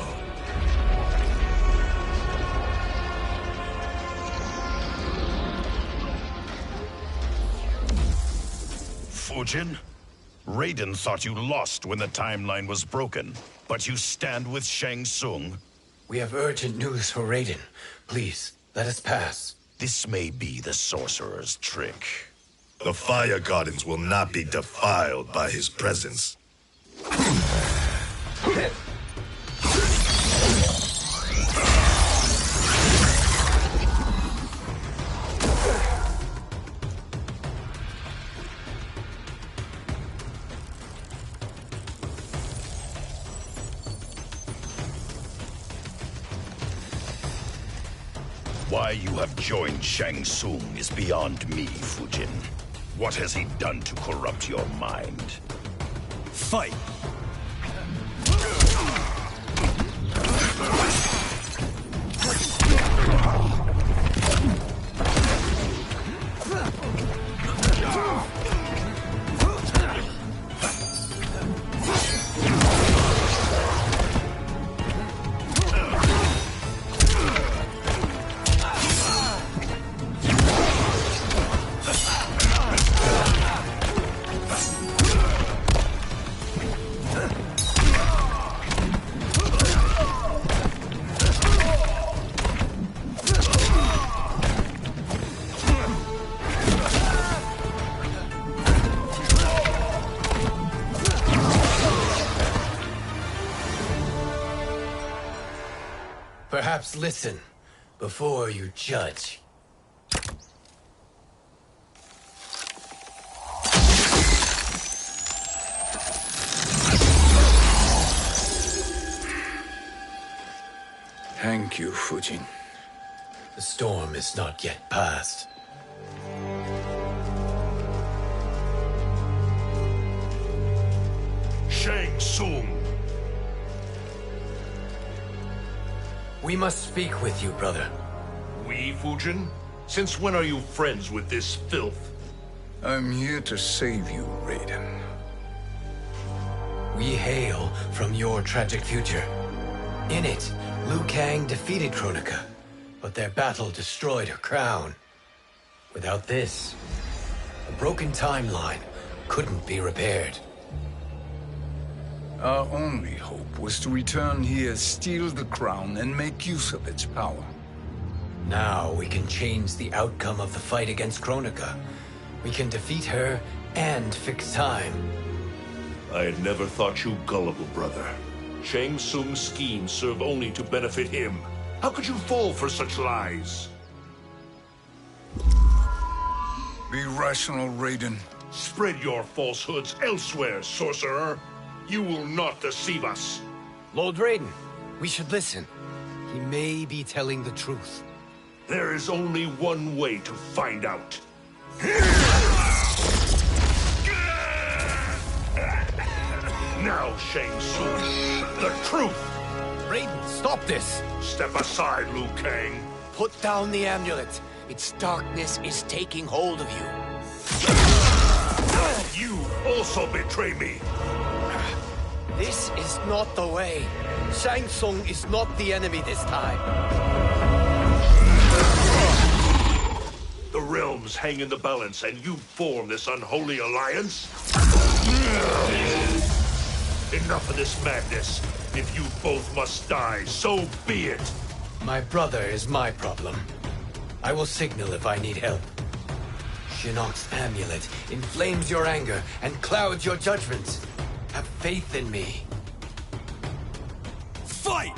Fujin? Raiden thought you lost when the timeline was broken, but you stand with Shang Tsung? We have urgent news for Raiden. Please, let us pass. This may be the sorcerer's trick. The Fire Gardens will not be defiled by his presence. Why you have joined Shang Tsung is beyond me, Fujin. What has he done to corrupt your mind? Fight! Perhaps listen before you judge. Thank you, Fujin. The storm is not yet past. Shang Tsung! We must speak with you, brother. We, Fujin? Since when are you friends with this filth? I'm here to save you, Raiden. We hail from your tragic future. In it, Liu Kang defeated Kronika, but their battle destroyed her crown. Without this, a broken timeline couldn't be repaired. Our only hope was to return here, steal the crown, and make use of its power. Now we can change the outcome of the fight against Kronika. We can defeat her and fix time. I had never thought you gullible, brother. Shang Tsung's schemes serve only to benefit him. How could you fall for such lies? Be rational, Raiden. Spread your falsehoods elsewhere, sorcerer. You will not deceive us. Lord Raiden, we should listen. He may be telling the truth. There is only one way to find out. Now, Shang Tsung, the truth! Raiden, stop this! Step aside, Liu Kang. Put down the amulet. Its darkness is taking hold of you. You also betray me. This is not the way. Shang Tsung is not the enemy this time. The realms hang in the balance, and you form this unholy alliance? Enough of this madness. If you both must die, so be it. My brother is my problem. I will signal if I need help. Shinnok's amulet inflames your anger and clouds your judgments. Have faith in me. Fight!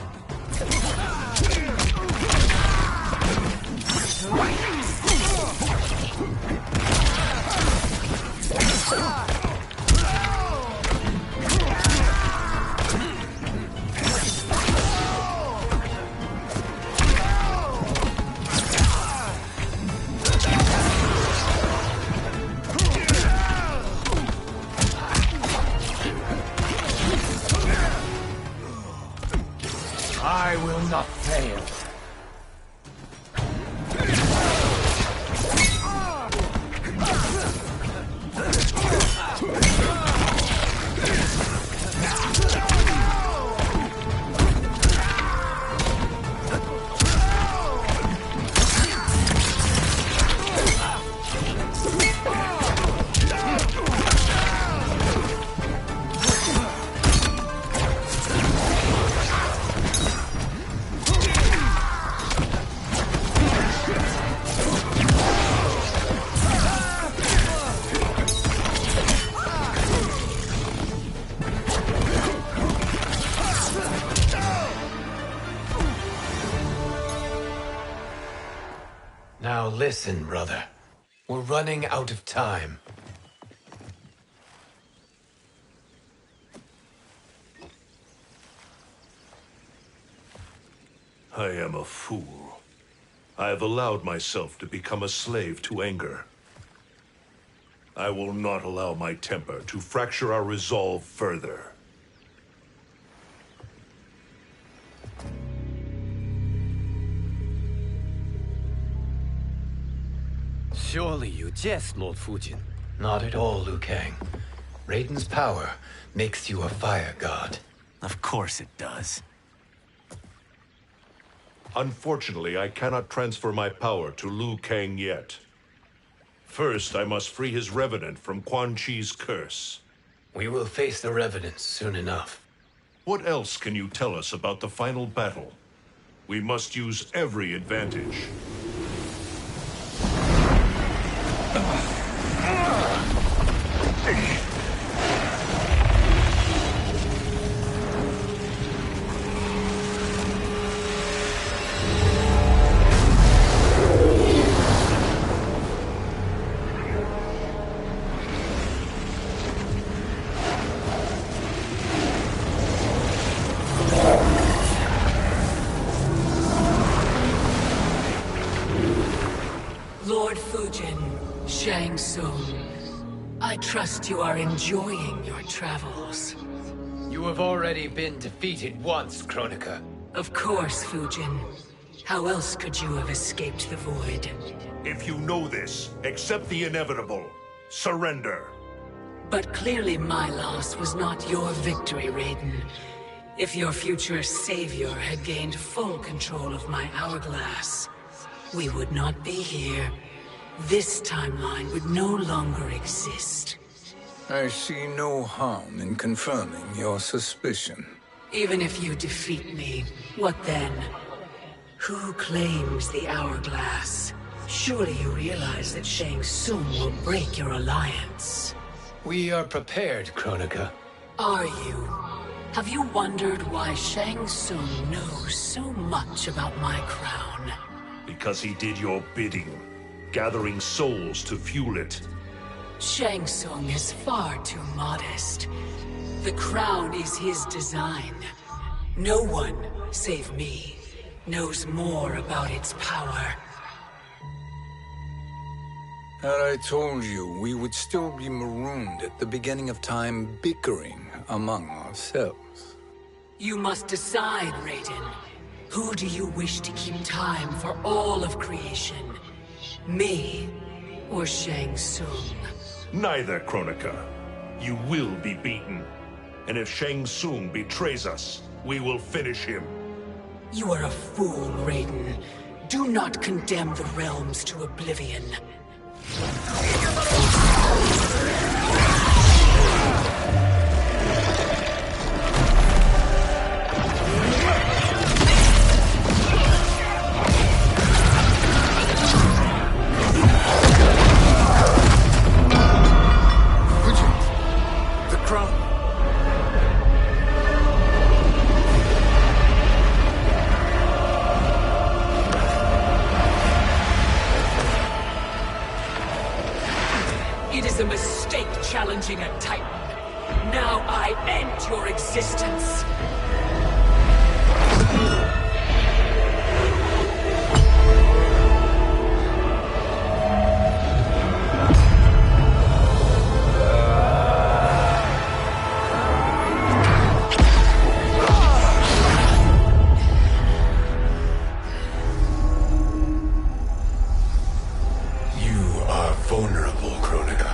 I will not fail. Listen, brother. We're running out of time. I am a fool. I have allowed myself to become a slave to anger. I will not allow my temper to fracture our resolve further. Surely you jest, Lord Fujin. Not at all, Liu Kang. Raiden's power makes you a fire god. Of course it does. Unfortunately, I cannot transfer my power to Liu Kang yet. First, I must free his Revenant from Quan Chi's curse. We will face the Revenants soon enough. What else can you tell us about the final battle? We must use every advantage. Lord Fujin, Shang Tsung, I trust you are enjoying your travels. You have already been defeated once, Kronika. Of course, Fujin. How else could you have escaped the void? If you know this, accept the inevitable. Surrender. But clearly my loss was not your victory, Raiden. If your future savior had gained full control of my hourglass, we would not be here. This timeline would no longer exist. I see no harm in confirming your suspicion. Even if you defeat me, what then? Who claims the hourglass? Surely you realize that Shang Tsung will break your alliance. We are prepared, Kronika. Are you? Have you wondered why Shang Tsung knows so much about my crown? Because he did your bidding, gathering souls to fuel it. Shang Tsung is far too modest. The crown is his design. No one, save me, knows more about its power. Had I told you, we would still be marooned at the beginning of time, bickering among ourselves. You must decide, Raiden. Who do you wish to keep time for all of creation? Me or Shang Tsung? Neither, Kronika. You will be beaten. And if Shang Tsung betrays us, we will finish him. You are a fool, Raiden. Do not condemn the realms to oblivion. It is a mistake challenging a Titan. Now I end your existence. Vulnerable, Kronika.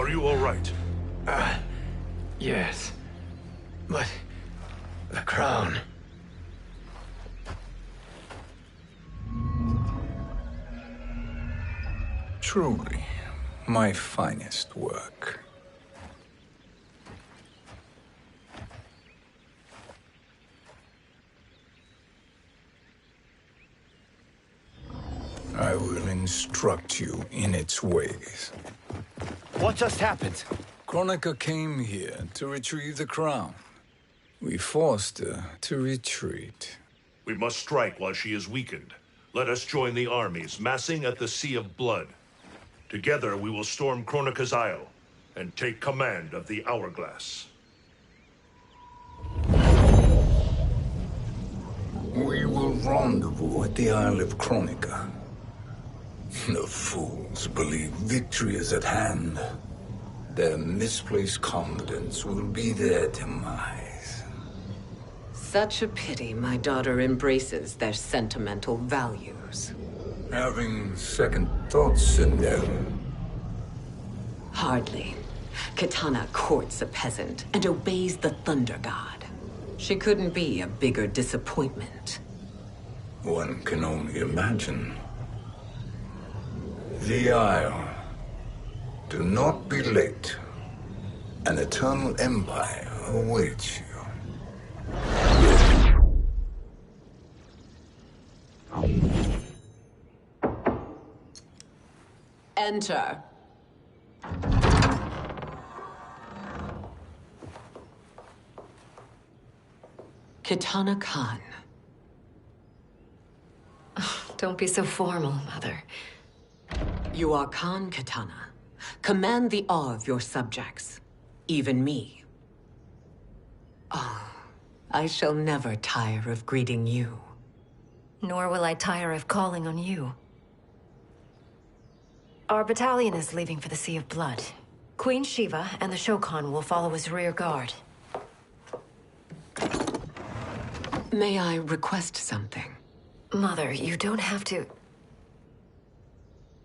Are you all right? Yes. But the crown... Truly, my finest work. I will instruct you in its ways. What just happened? Kronika came here to retrieve the crown. We forced her to retreat. We must strike while she is weakened. Let us join the armies, massing at the Sea of Blood. Together we will storm Kronika's Isle and take command of the Hourglass. We will rendezvous at the Isle of Kronika. The fools believe victory is at hand. Their misplaced confidence will be their demise. Such a pity my daughter embraces their sentimental values. Having second thoughts, Sindel. Hardly. Kitana courts a peasant and obeys the Thunder God. She couldn't be a bigger disappointment. One can only imagine. The Isle. Do not be late. An eternal empire awaits you. Enter. Kitana Khan. Don't be so formal, Mother. You are Khan Kitana. Command the awe of your subjects. Even me. Oh, I shall never tire of greeting you. Nor will I tire of calling on you. Our battalion is leaving for the Sea of Blood. Queen Shiva and the Shokan will follow as rear guard. May I request something? Mother, you don't have to...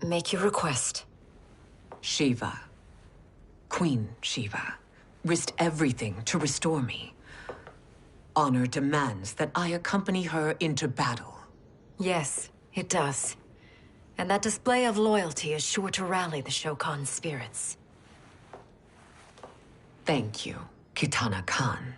make your request. Shiva. Queen Shiva. Risked everything to restore me. Honor demands that I accompany her into battle. Yes, it does. And that display of loyalty is sure to rally the Shokan's spirits. Thank you, Kitana Khan.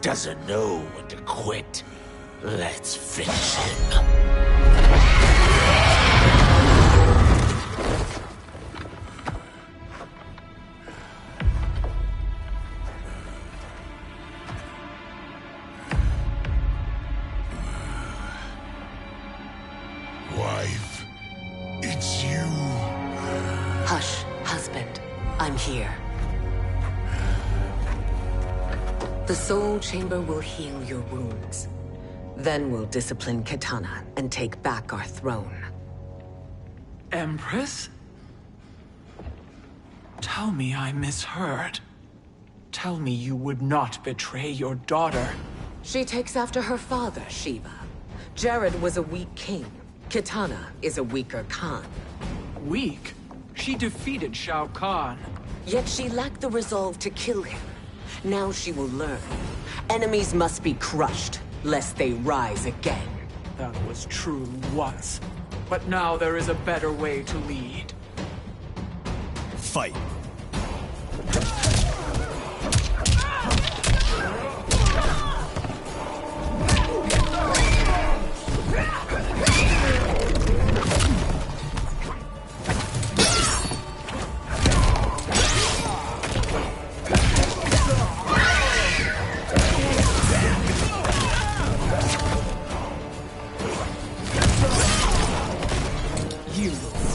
Doesn't know when to quit. Let's finish him. Wife, it's you. Hush, husband. I'm here. The Soul Chamber will heal your wounds. Then we'll discipline Kitana and take back our throne. Empress? Tell me I misheard. Tell me you would not betray your daughter. She takes after her father, Shiva. Jared was a weak king. Kitana is a weaker Khan. Weak? She defeated Shao Kahn. Yet she lacked the resolve to kill him. Now she will learn. Enemies must be crushed, lest they rise again. That was true once. But now there is a better way to lead. Fight.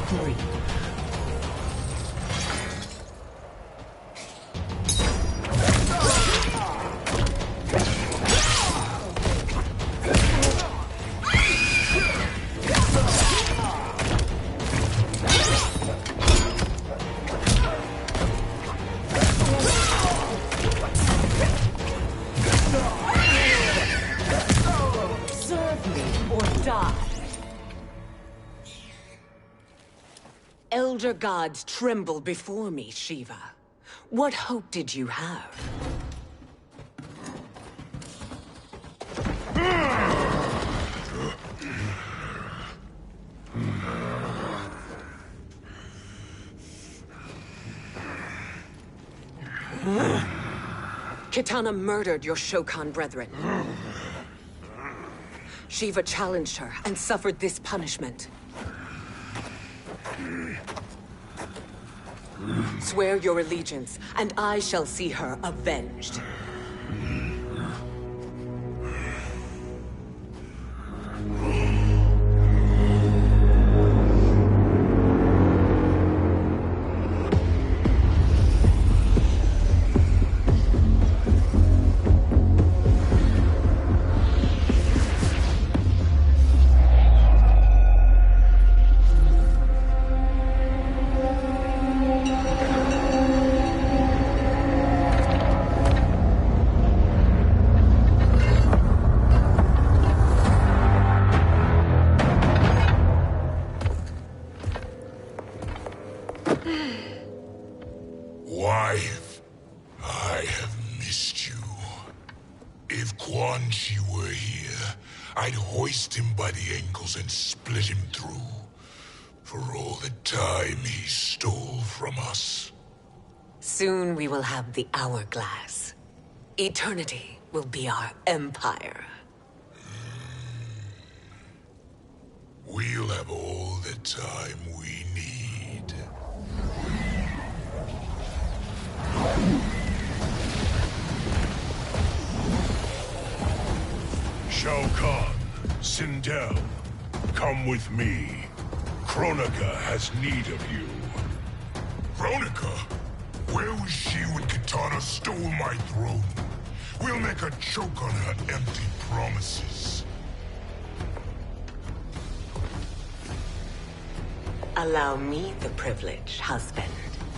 3. Serve me or die. Elder gods tremble before me, Shiva. What hope did you have? Kitana murdered your Shokan brethren. Shiva challenged her and suffered this punishment. Swear your allegiance, and I shall see her avenged. Wife, I have missed you. If Quan Chi were here, I'd hoist him by the ankles and split him through. For all the time he stole from us. Soon we will have the hourglass. Eternity will be our empire. We'll have all the time we need. Shao Kahn, Sindel, come with me. Kronika has need of you. Kronika? Where was she when Kitana stole my throne? We'll make her choke on her empty promises. Allow me the privilege, husband.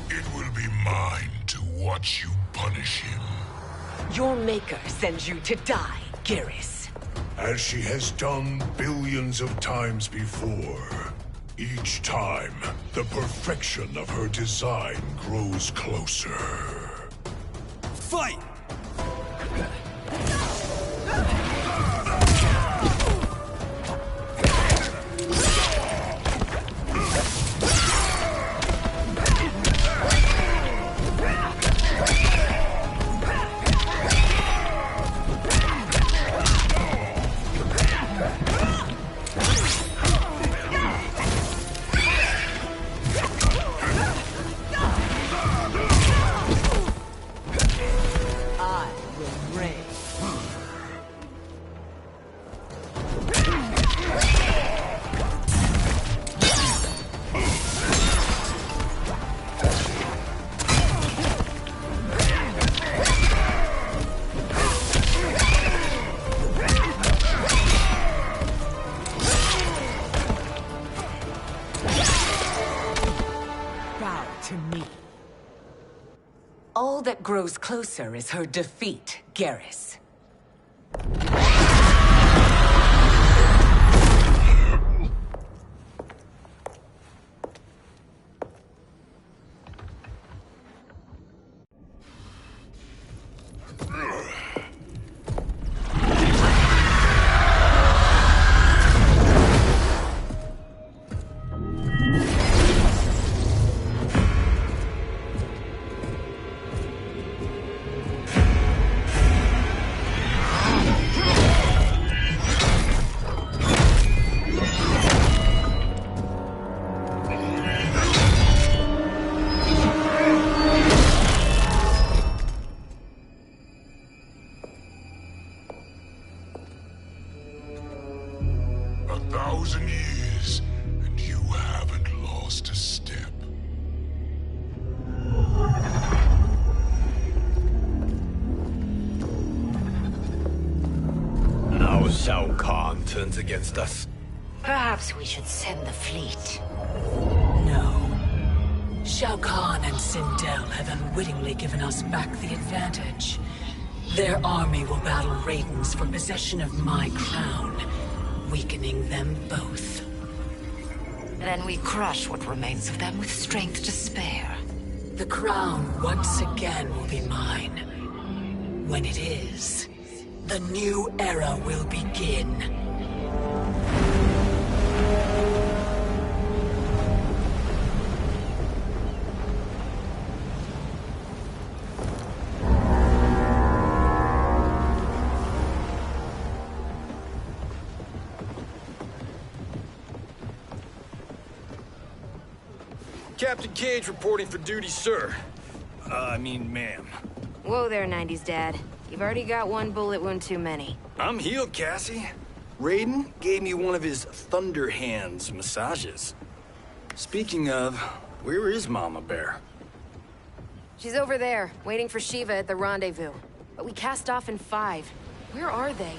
It will be mine to watch you punish him. Your maker sends you to die, Geras. As she has done billions of times before. Each time, the perfection of her design grows closer. Fight! All that grows closer is her defeat, Geras. just a step. Now Shao Kahn turns against us. Perhaps we should send the fleet. No. Shao Kahn and Sindel have unwittingly given us back the advantage. Their army will battle Raidens for possession of my crown, weakening them both. Then we crush what remains of them with strength to spare. The crown once again will be mine. When it is, the new era will begin. Captain Cage reporting for duty, sir. I mean, ma'am. Whoa there, 90s dad. You've already got one bullet wound too many. I'm healed, Cassie. Raiden gave me one of his Thunder Hands massages. Speaking of, where is Mama Bear? She's over there, waiting for Shiva at the rendezvous. But we cast off in 5. Where are they?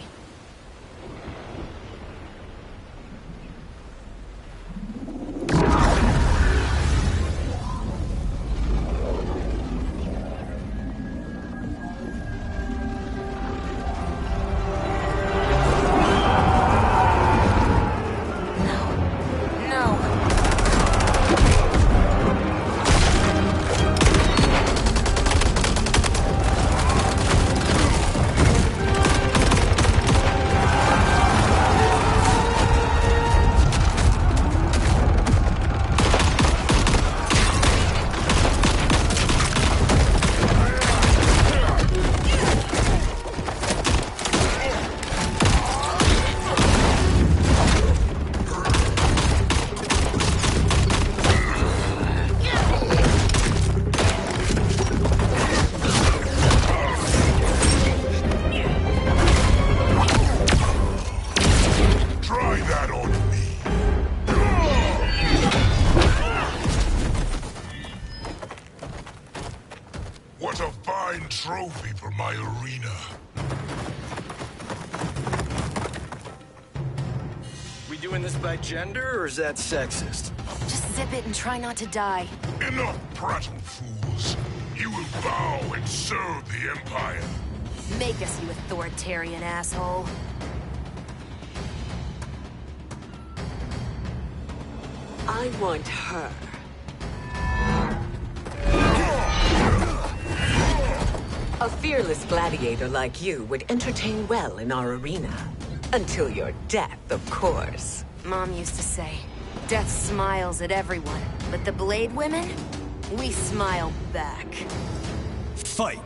What a fine trophy for my arena. We doing this by gender, or is that sexist? Just zip it and try not to die. Enough prattle, fools. You will bow and serve the Empire. Make us, you authoritarian asshole. I want her. A fearless gladiator like you would entertain well in our arena. Until your death, of course. Mom used to say, death smiles at everyone, but the Blade women, we smile back. Fight!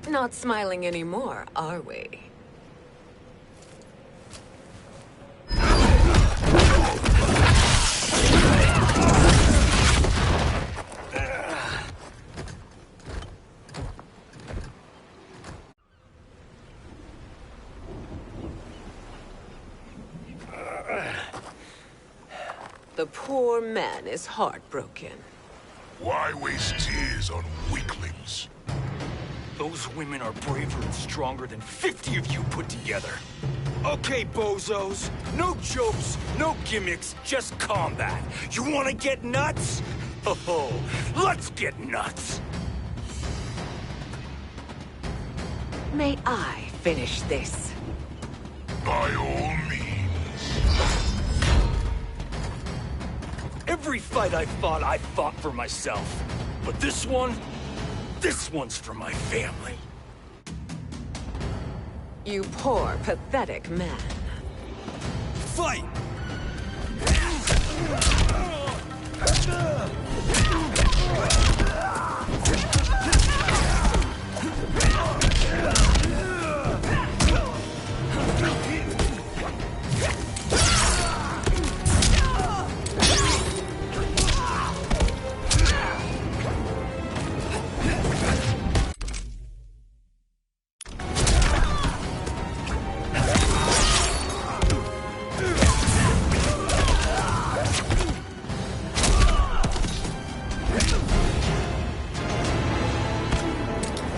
Not smiling anymore, are we? The poor man is heartbroken. Why waste tears on weaklings? Those women are braver and stronger than 50 of you put together. Okay, bozos. No jokes, no gimmicks, just combat. You wanna get nuts? Oh, let's get nuts! May I finish this? By all means. Every fight I fought for myself. But this one's for my family. You poor, pathetic man. Fight!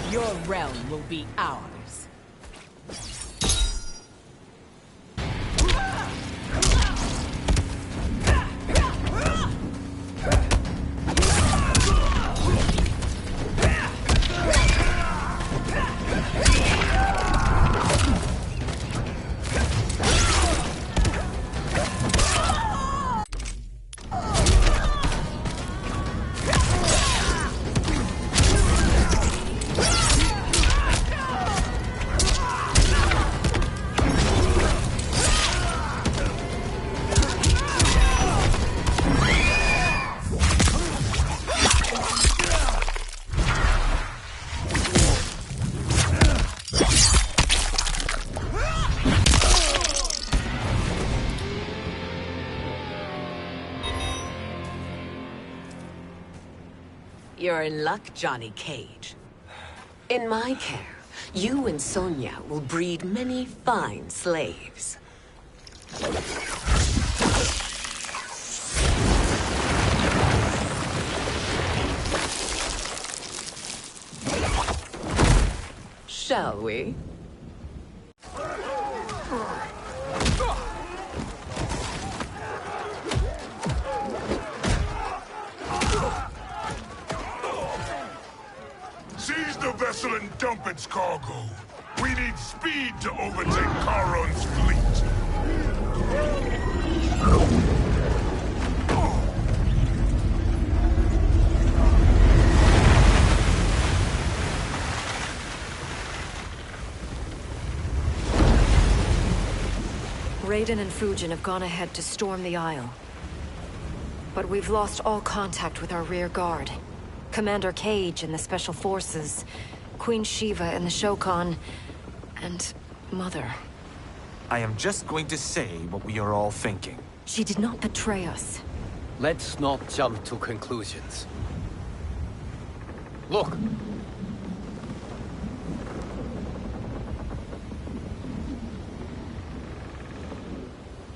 Your realm will be ours. You're in luck, Johnny Cage. In my care, you and Sonia will breed many fine slaves. Shall we? Seize the vessel and dump its cargo. We need speed to overtake Charon's fleet. Raiden and Fujin have gone ahead to storm the Isle. But we've lost all contact with our rear guard. Commander Cage and the Special Forces, Queen Shiva and the Shokan, and Mother. I am just going to say what we are all thinking. She did not betray us. Let's not jump to conclusions. Look!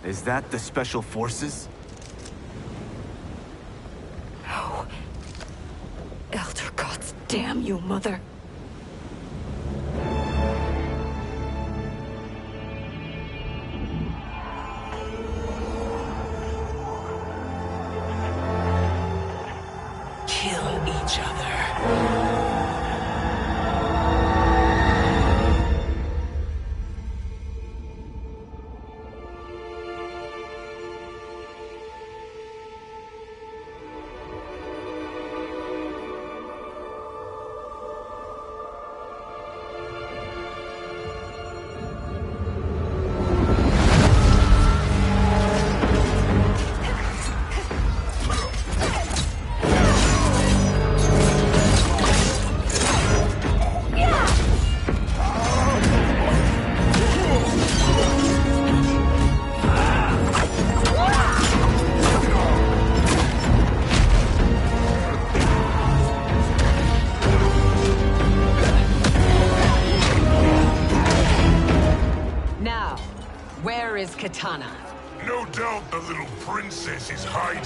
Is that the Special Forces? No. Elder gods damn you, Mother. Kill each other. Where is Katana? No doubt the little princess is hiding.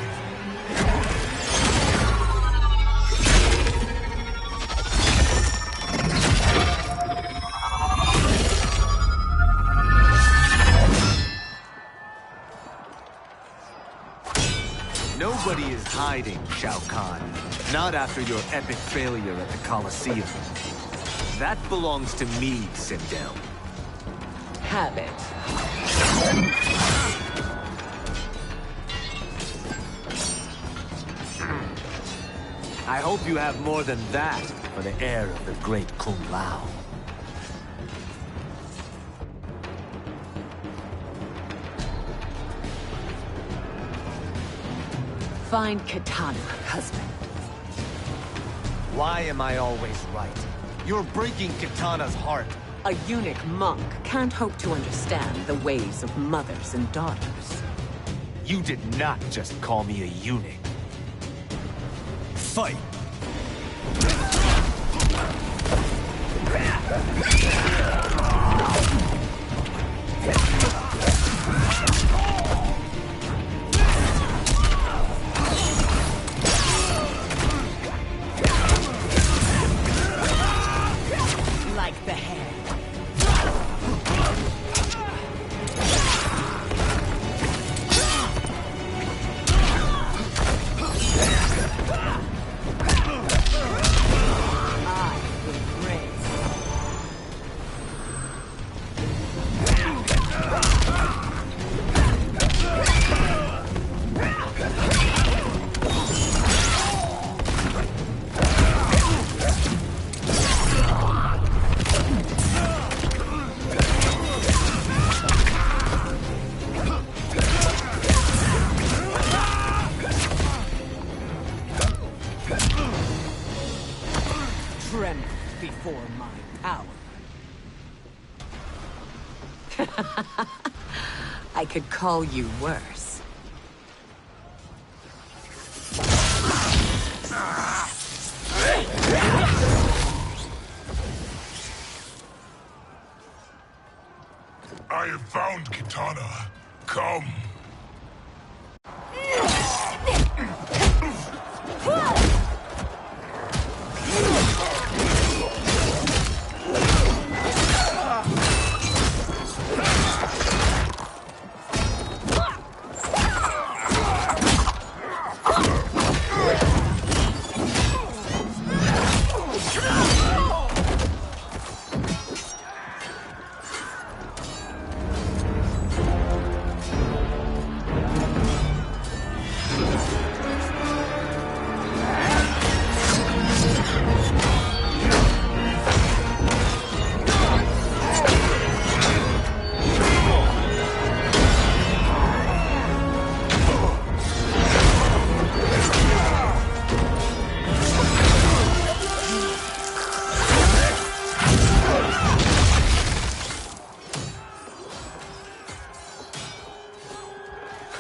hiding, Shao Kahn. Not after your epic failure at the Colosseum. That belongs to me, Sindel. Have it. I hope you have more than that for the heir of the great Kung Lao. Find Katana, husband. Why am I always right? You're breaking Katana's heart. A eunuch monk can't hope to understand the ways of mothers and daughters. You did not just call me a eunuch. Fight! Like the head. Tremble before my power. I could call you worse. I have found Kitana. Come.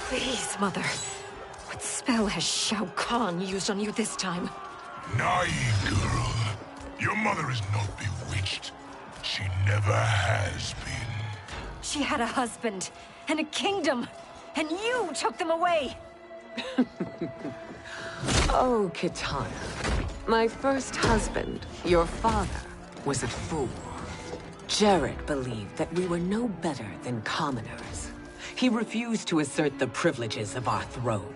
Please, Mother. What spell has Shao Kahn used on you this time? Naive girl. Your mother is not bewitched. She never has been. She had a husband and a kingdom, and you took them away! Oh, Kitana. My first husband, your father, was a fool. Jared believed that we were no better than commoners. He refused to assert the privileges of our throne.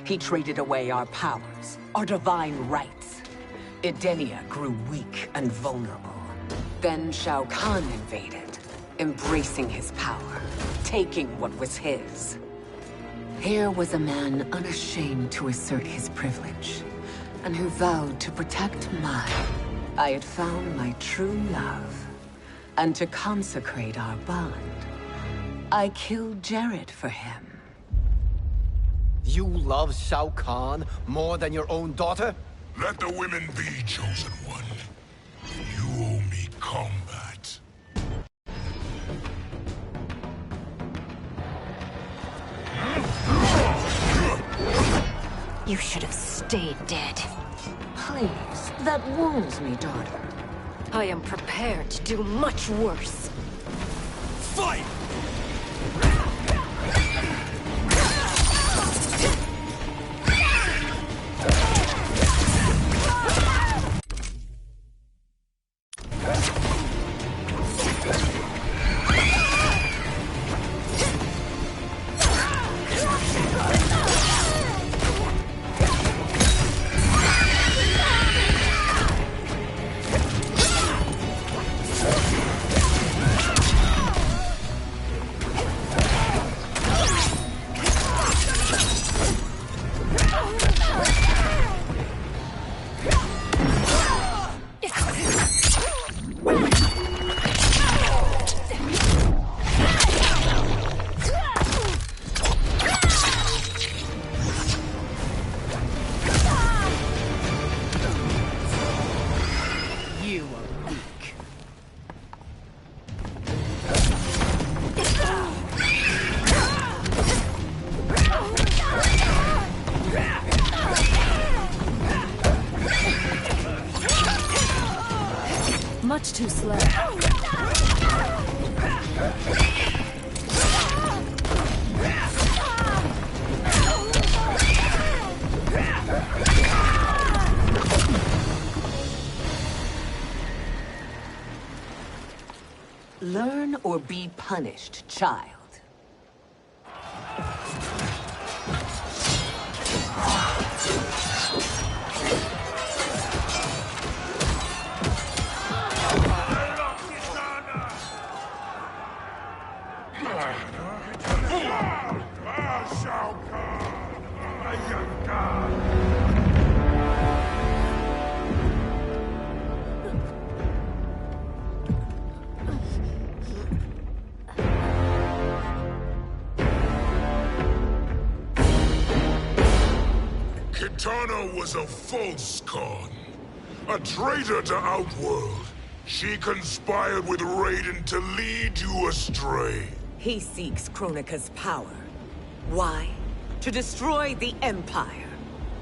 He traded away our powers, our divine rights. Edenia grew weak and vulnerable. Then Shao Kahn invaded, embracing his power, taking what was his. Here was a man unashamed to assert his privilege, and who vowed to protect mine. I had found my true love, and to consecrate our bond, I killed Jared for him. You love Shao Kahn more than your own daughter? Let the women be, chosen one. You owe me combat. You should have stayed dead. Please, that wounds me, daughter. I am prepared to do much worse. Fight! too slow. Learn or be punished, child. Kitana was a false Khan, a traitor to Outworld. She conspired with Raiden to lead you astray. He seeks Kronika's power. Why? To destroy the Empire.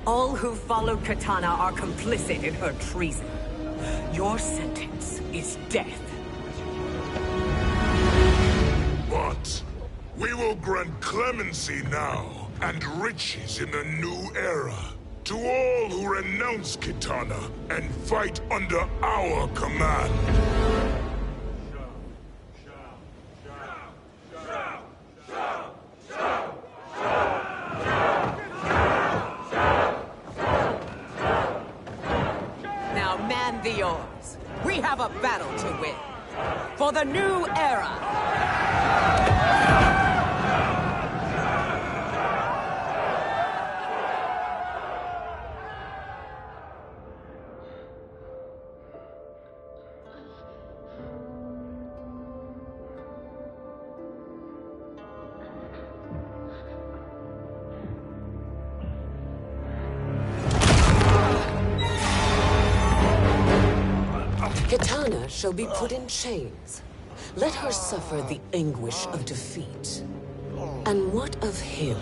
All who followed Kitana are complicit in her treason. Your sentence is death. But we will grant clemency now and riches in the new era to all who renounce Kitana and fight under our command. Now man the oars. We have a battle to win. For the new era. Kitana shall be put in chains. Let her suffer the anguish of defeat. And what of him?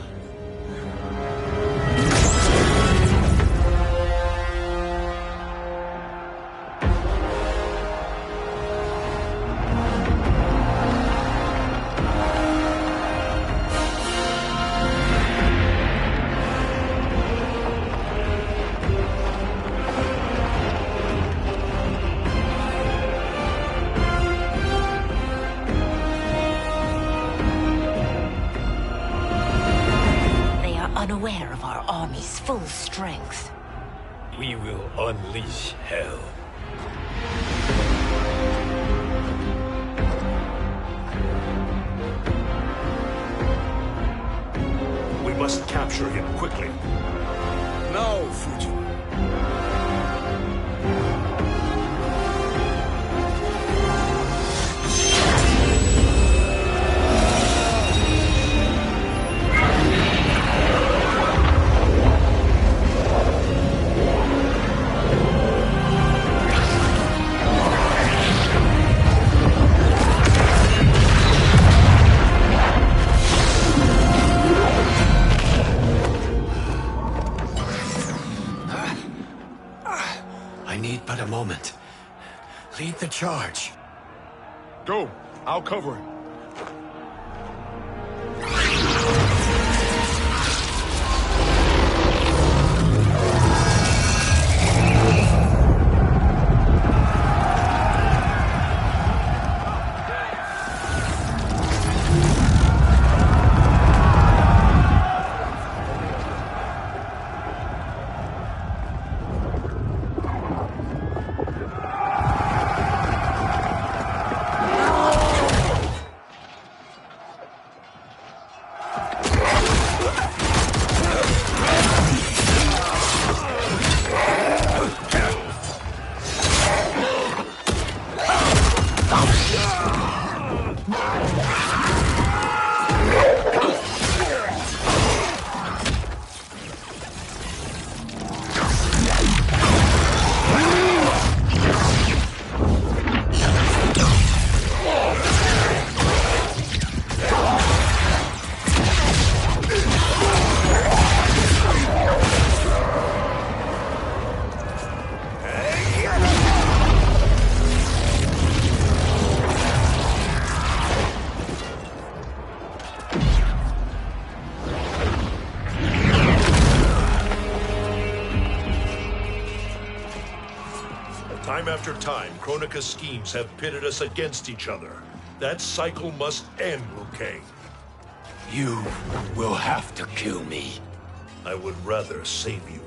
Unaware of our army's full strength. We will unleash hell. We must capture him quickly. No, Fujin. I need but a moment. Lead the charge. Go. I'll cover him. after time, Kronika's schemes have pitted us against each other. That cycle must end, Liu Kang. You will have to kill me. I would rather save you.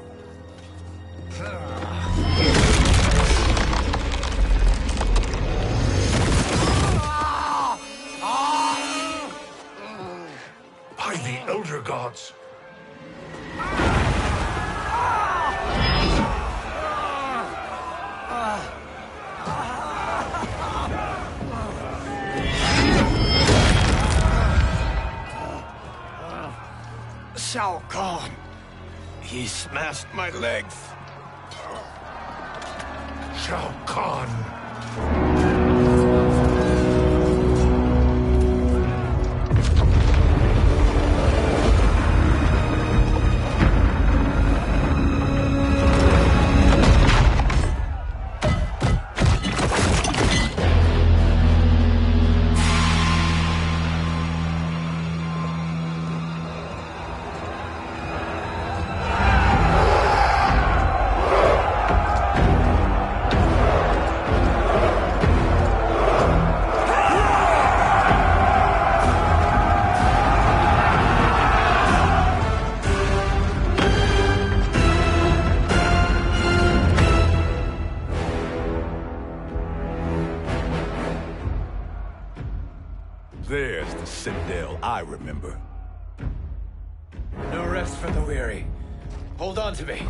By the Elder Gods. Shao Kahn. He smashed my legs. Shao Kahn. There's the Citadel I remember. No rest for the weary. Hold on to me.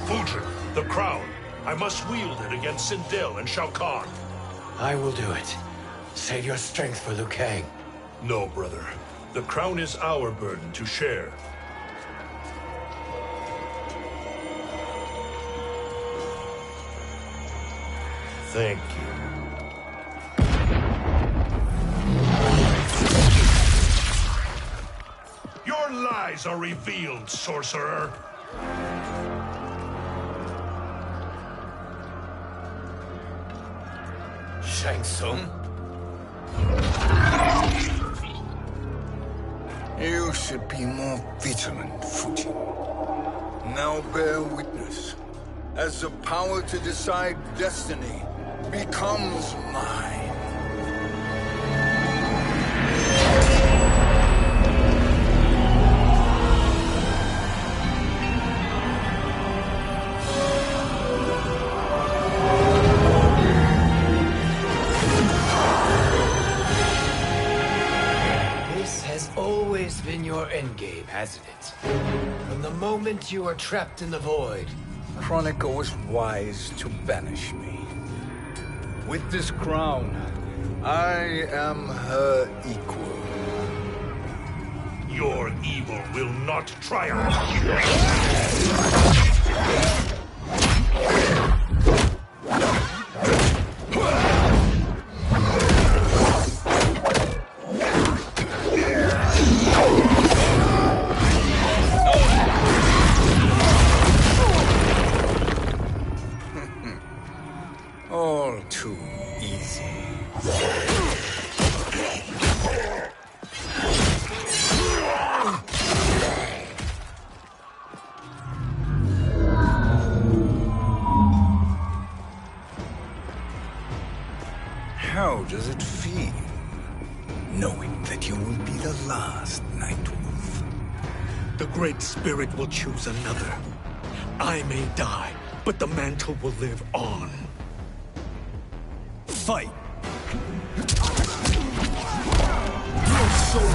Fujin, the crown. I must wield it against Sindel and Shao Kahn. I will do it. Save your strength for Liu Kang. No, brother. The crown is our burden to share. Thank you. Your lies are revealed, sorcerer. Shang Tsung? You should be more vigilant, Fujin. Now bear witness. As the power to decide destiny becomes mine. Always been your endgame, hasn't it? From the moment you were trapped in the void. Kronika was wise to banish me. With this crown, I am her equal. Your evil will not triumph. All too easy. How does it feel, knowing that you will be the last Nightwolf? The Great Spirit will choose another. I may die, but the mantle will live on. Fight! Your soul!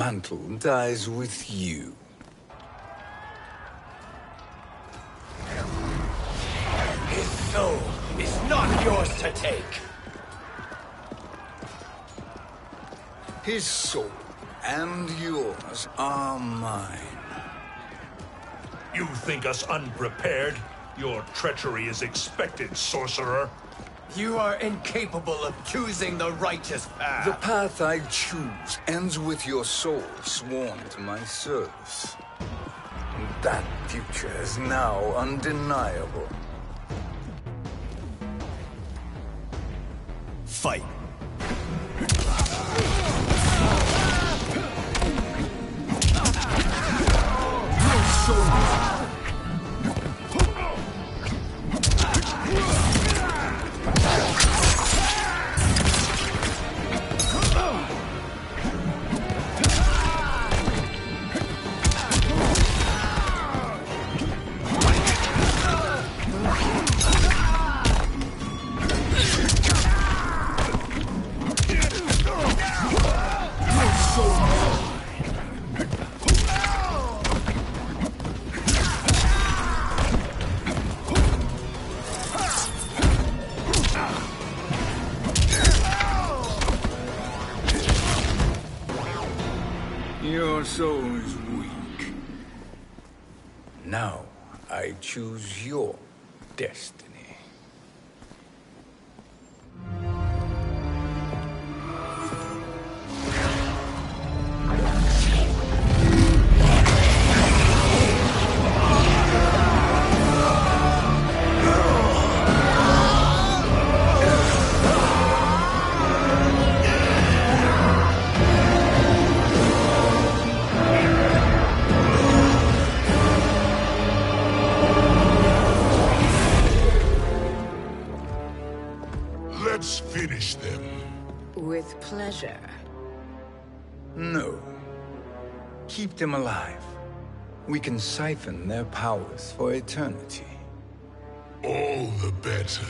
mantle dies with you. His soul is not yours to take. His soul and yours are mine. You think us unprepared? Your treachery is expected, sorcerer. You are incapable of choosing the righteous path. The path I choose ends with your soul sworn to my service. That future is now undeniable. Fight. Your soul is weak. Now I choose your destiny. Let's finish them. With pleasure. No. Keep them alive. We can siphon their powers for eternity. All the better.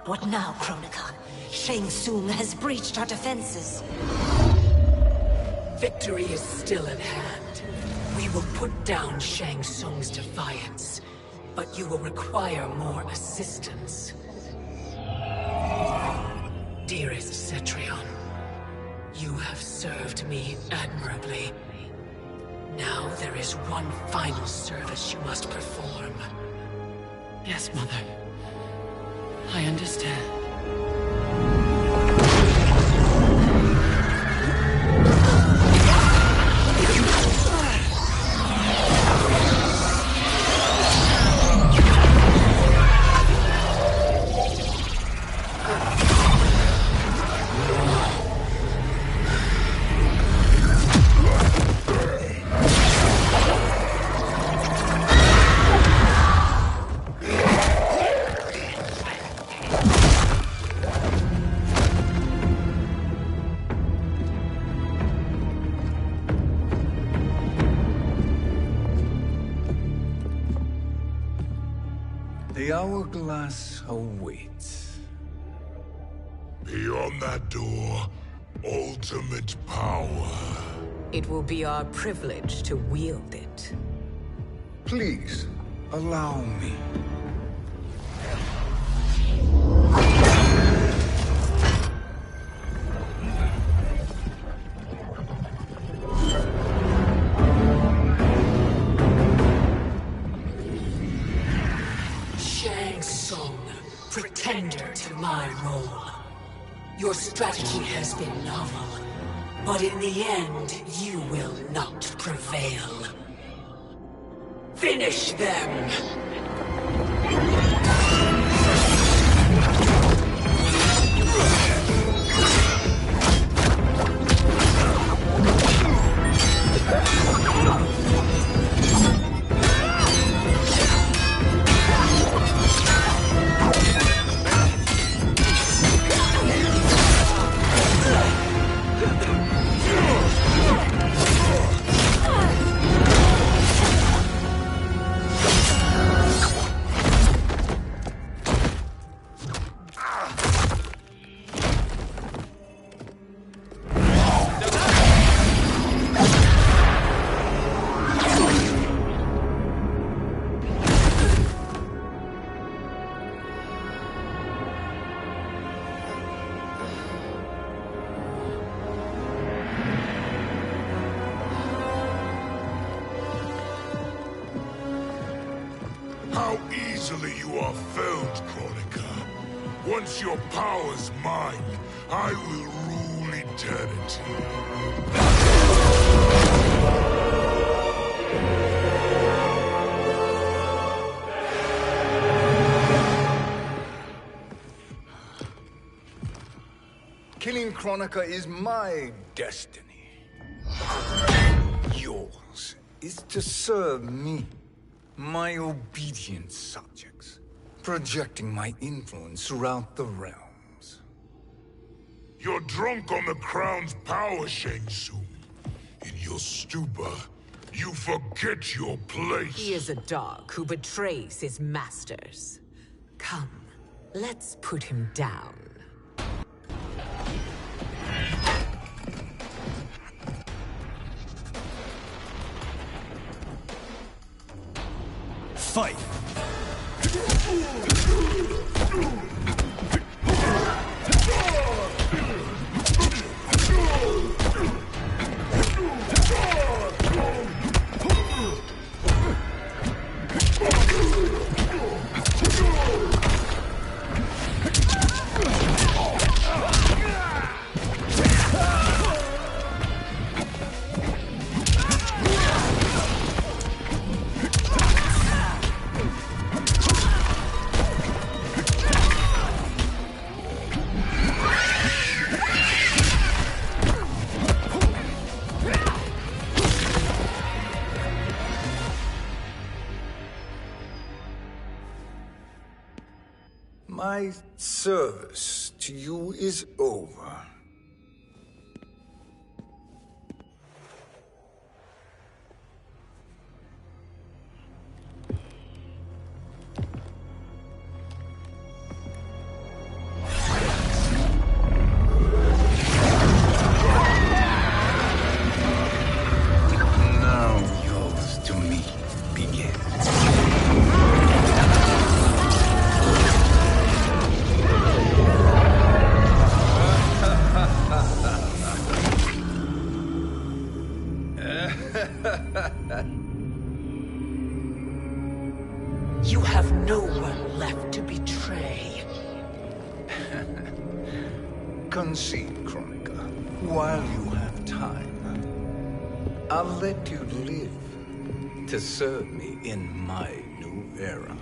What now, Chronicon? Shang Tsung has breached our defenses. Victory is still at hand. We will put down Shang Tsung's defiance, but you will require more assistance. Dearest Cetrion, you have served me admirably. Now there is one final service you must perform. Yes, Mother. I understand. The hourglass awaits. Beyond that door, ultimate power. It will be our privilege to wield it. Please, allow me. Shang Tsung, pretender to my role. Your strategy has been novel, but in the end, you will not prevail. Finish them! How easily you are felled, Chronica. Once your power's mine, I will rule eternity. Killing Chronica is my destiny. Yours is to serve me, my obedient subjects, projecting my influence throughout the realms. You're drunk on the Crown's power, Shang Tsung. In your stupor, you forget your place. He is a dog who betrays his masters. Come, let's put him down. Fight! My service to you is over. Now yours to me begins. You have no one left to betray. Concede, Chronica, while you have time. I'll let you live to serve me in my new era.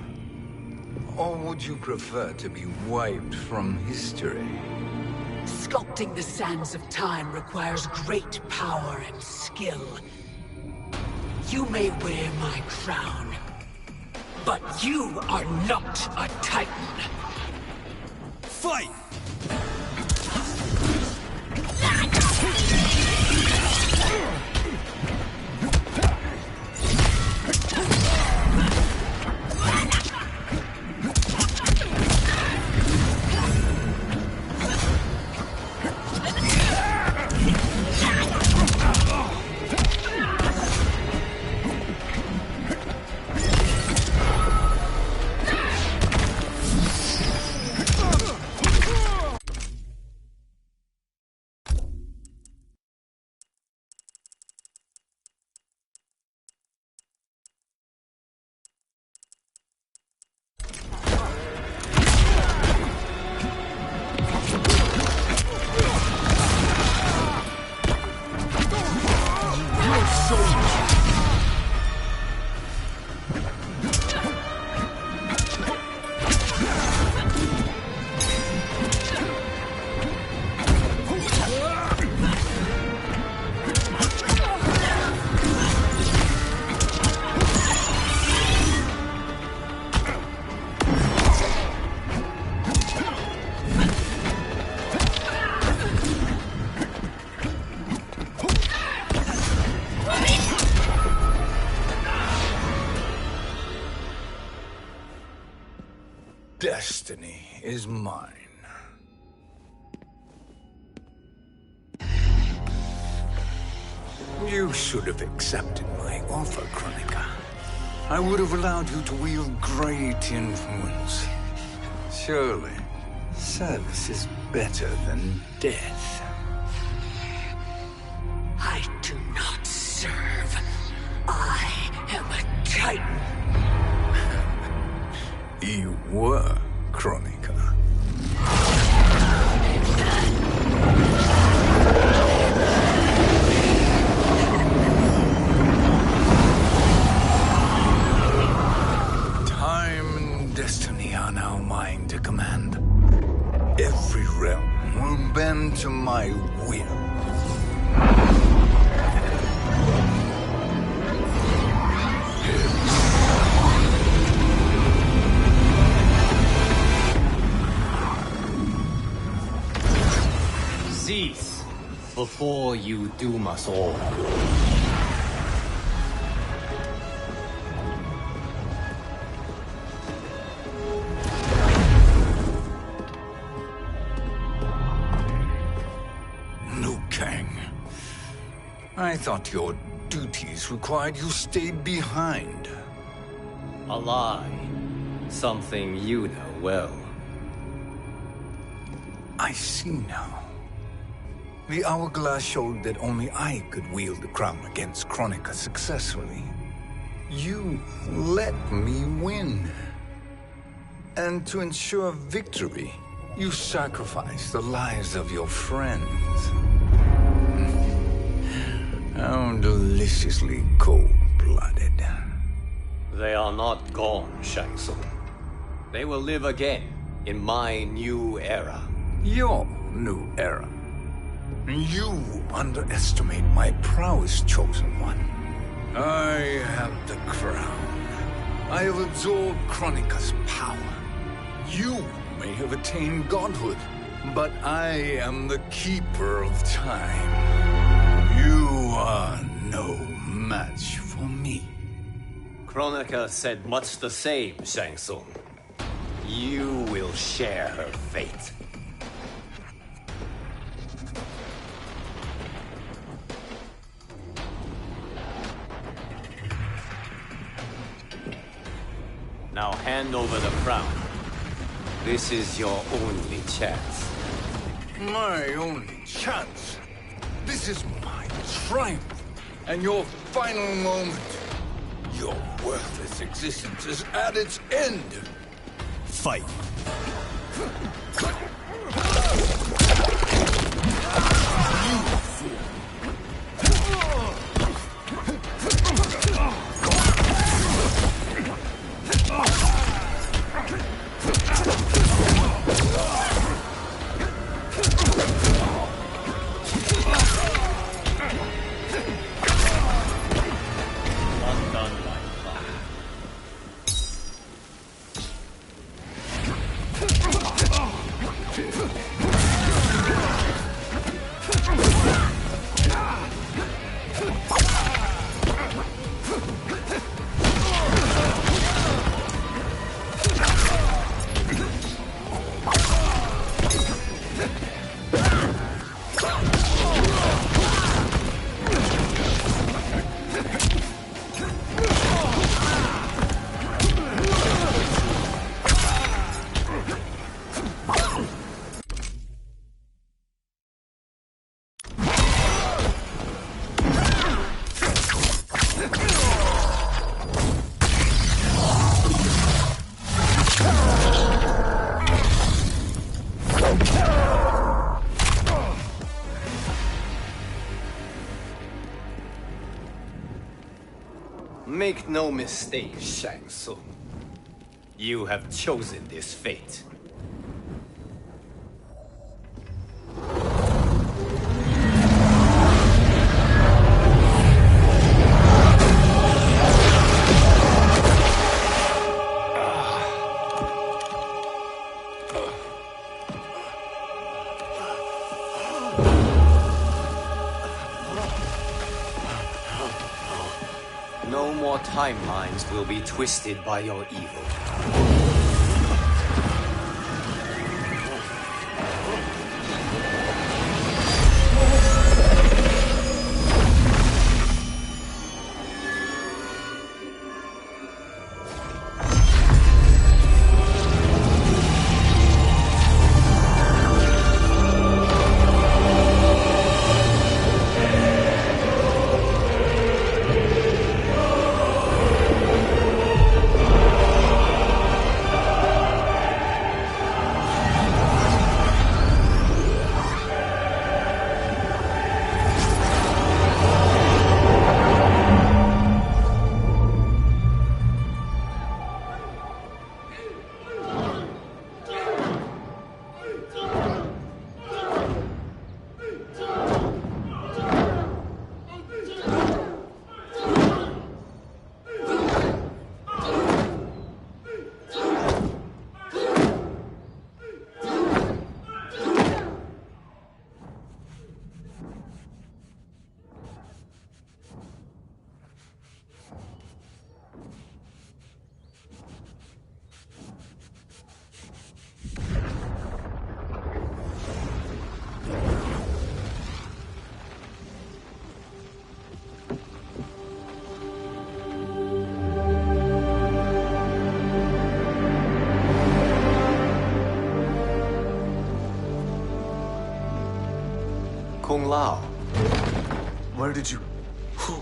Or would you prefer to be wiped from history? Sculpting the sands of time requires great power and skill. You may wear my crown, but you are not a Titan. Fight! Destiny is mine. You should have accepted my offer, Chronica. I would have allowed you to wield great influence. Surely, service is better than death. I do not serve. I am a Titan. were Kronika. Time and destiny are now mine to command. Every realm will bend to my will. Cease before you doom us all. Liu Kang. I thought your duties required you stayed behind. A lie. Something you know well. I see now. The hourglass showed that only I could wield the crown against Kronika successfully. You let me win. And to ensure victory, you sacrificed the lives of your friends. How deliciously cold-blooded. They are not gone, Shang Tsung. They will live again in my new era. Your new era. You underestimate my prowess, Chosen One. I have the crown. I have absorbed Kronika's power. You may have attained godhood, but I am the keeper of time. You are no match for me. Kronika said much the same, Shang Tsung. You will share her fate. Now hand over the crown. This is your only chance. My only chance? This is my triumph, and your final moment. Your worthless existence is at its end. Fight. Make no mistake, Shang Tsung. You have chosen this fate. No more timelines will be twisted by your evil. Kung Lao. Where did you... Who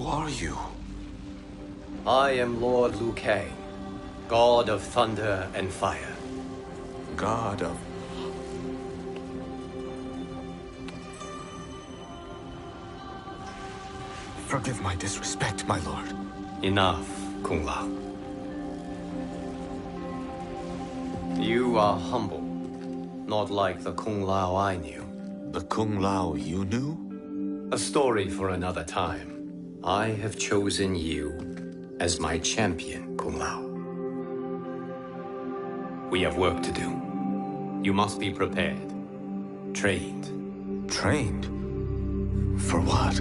are you? I am Lord Liu Kang, God of Thunder and Fire. God of... Forgive my disrespect, my lord. Enough, Kung Lao. You are humble, not like the Kung Lao I knew. The Kung Lao you knew? A story for another time. I have chosen you as my champion, Kung Lao. We have work to do. You must be prepared. Trained. Trained? For what?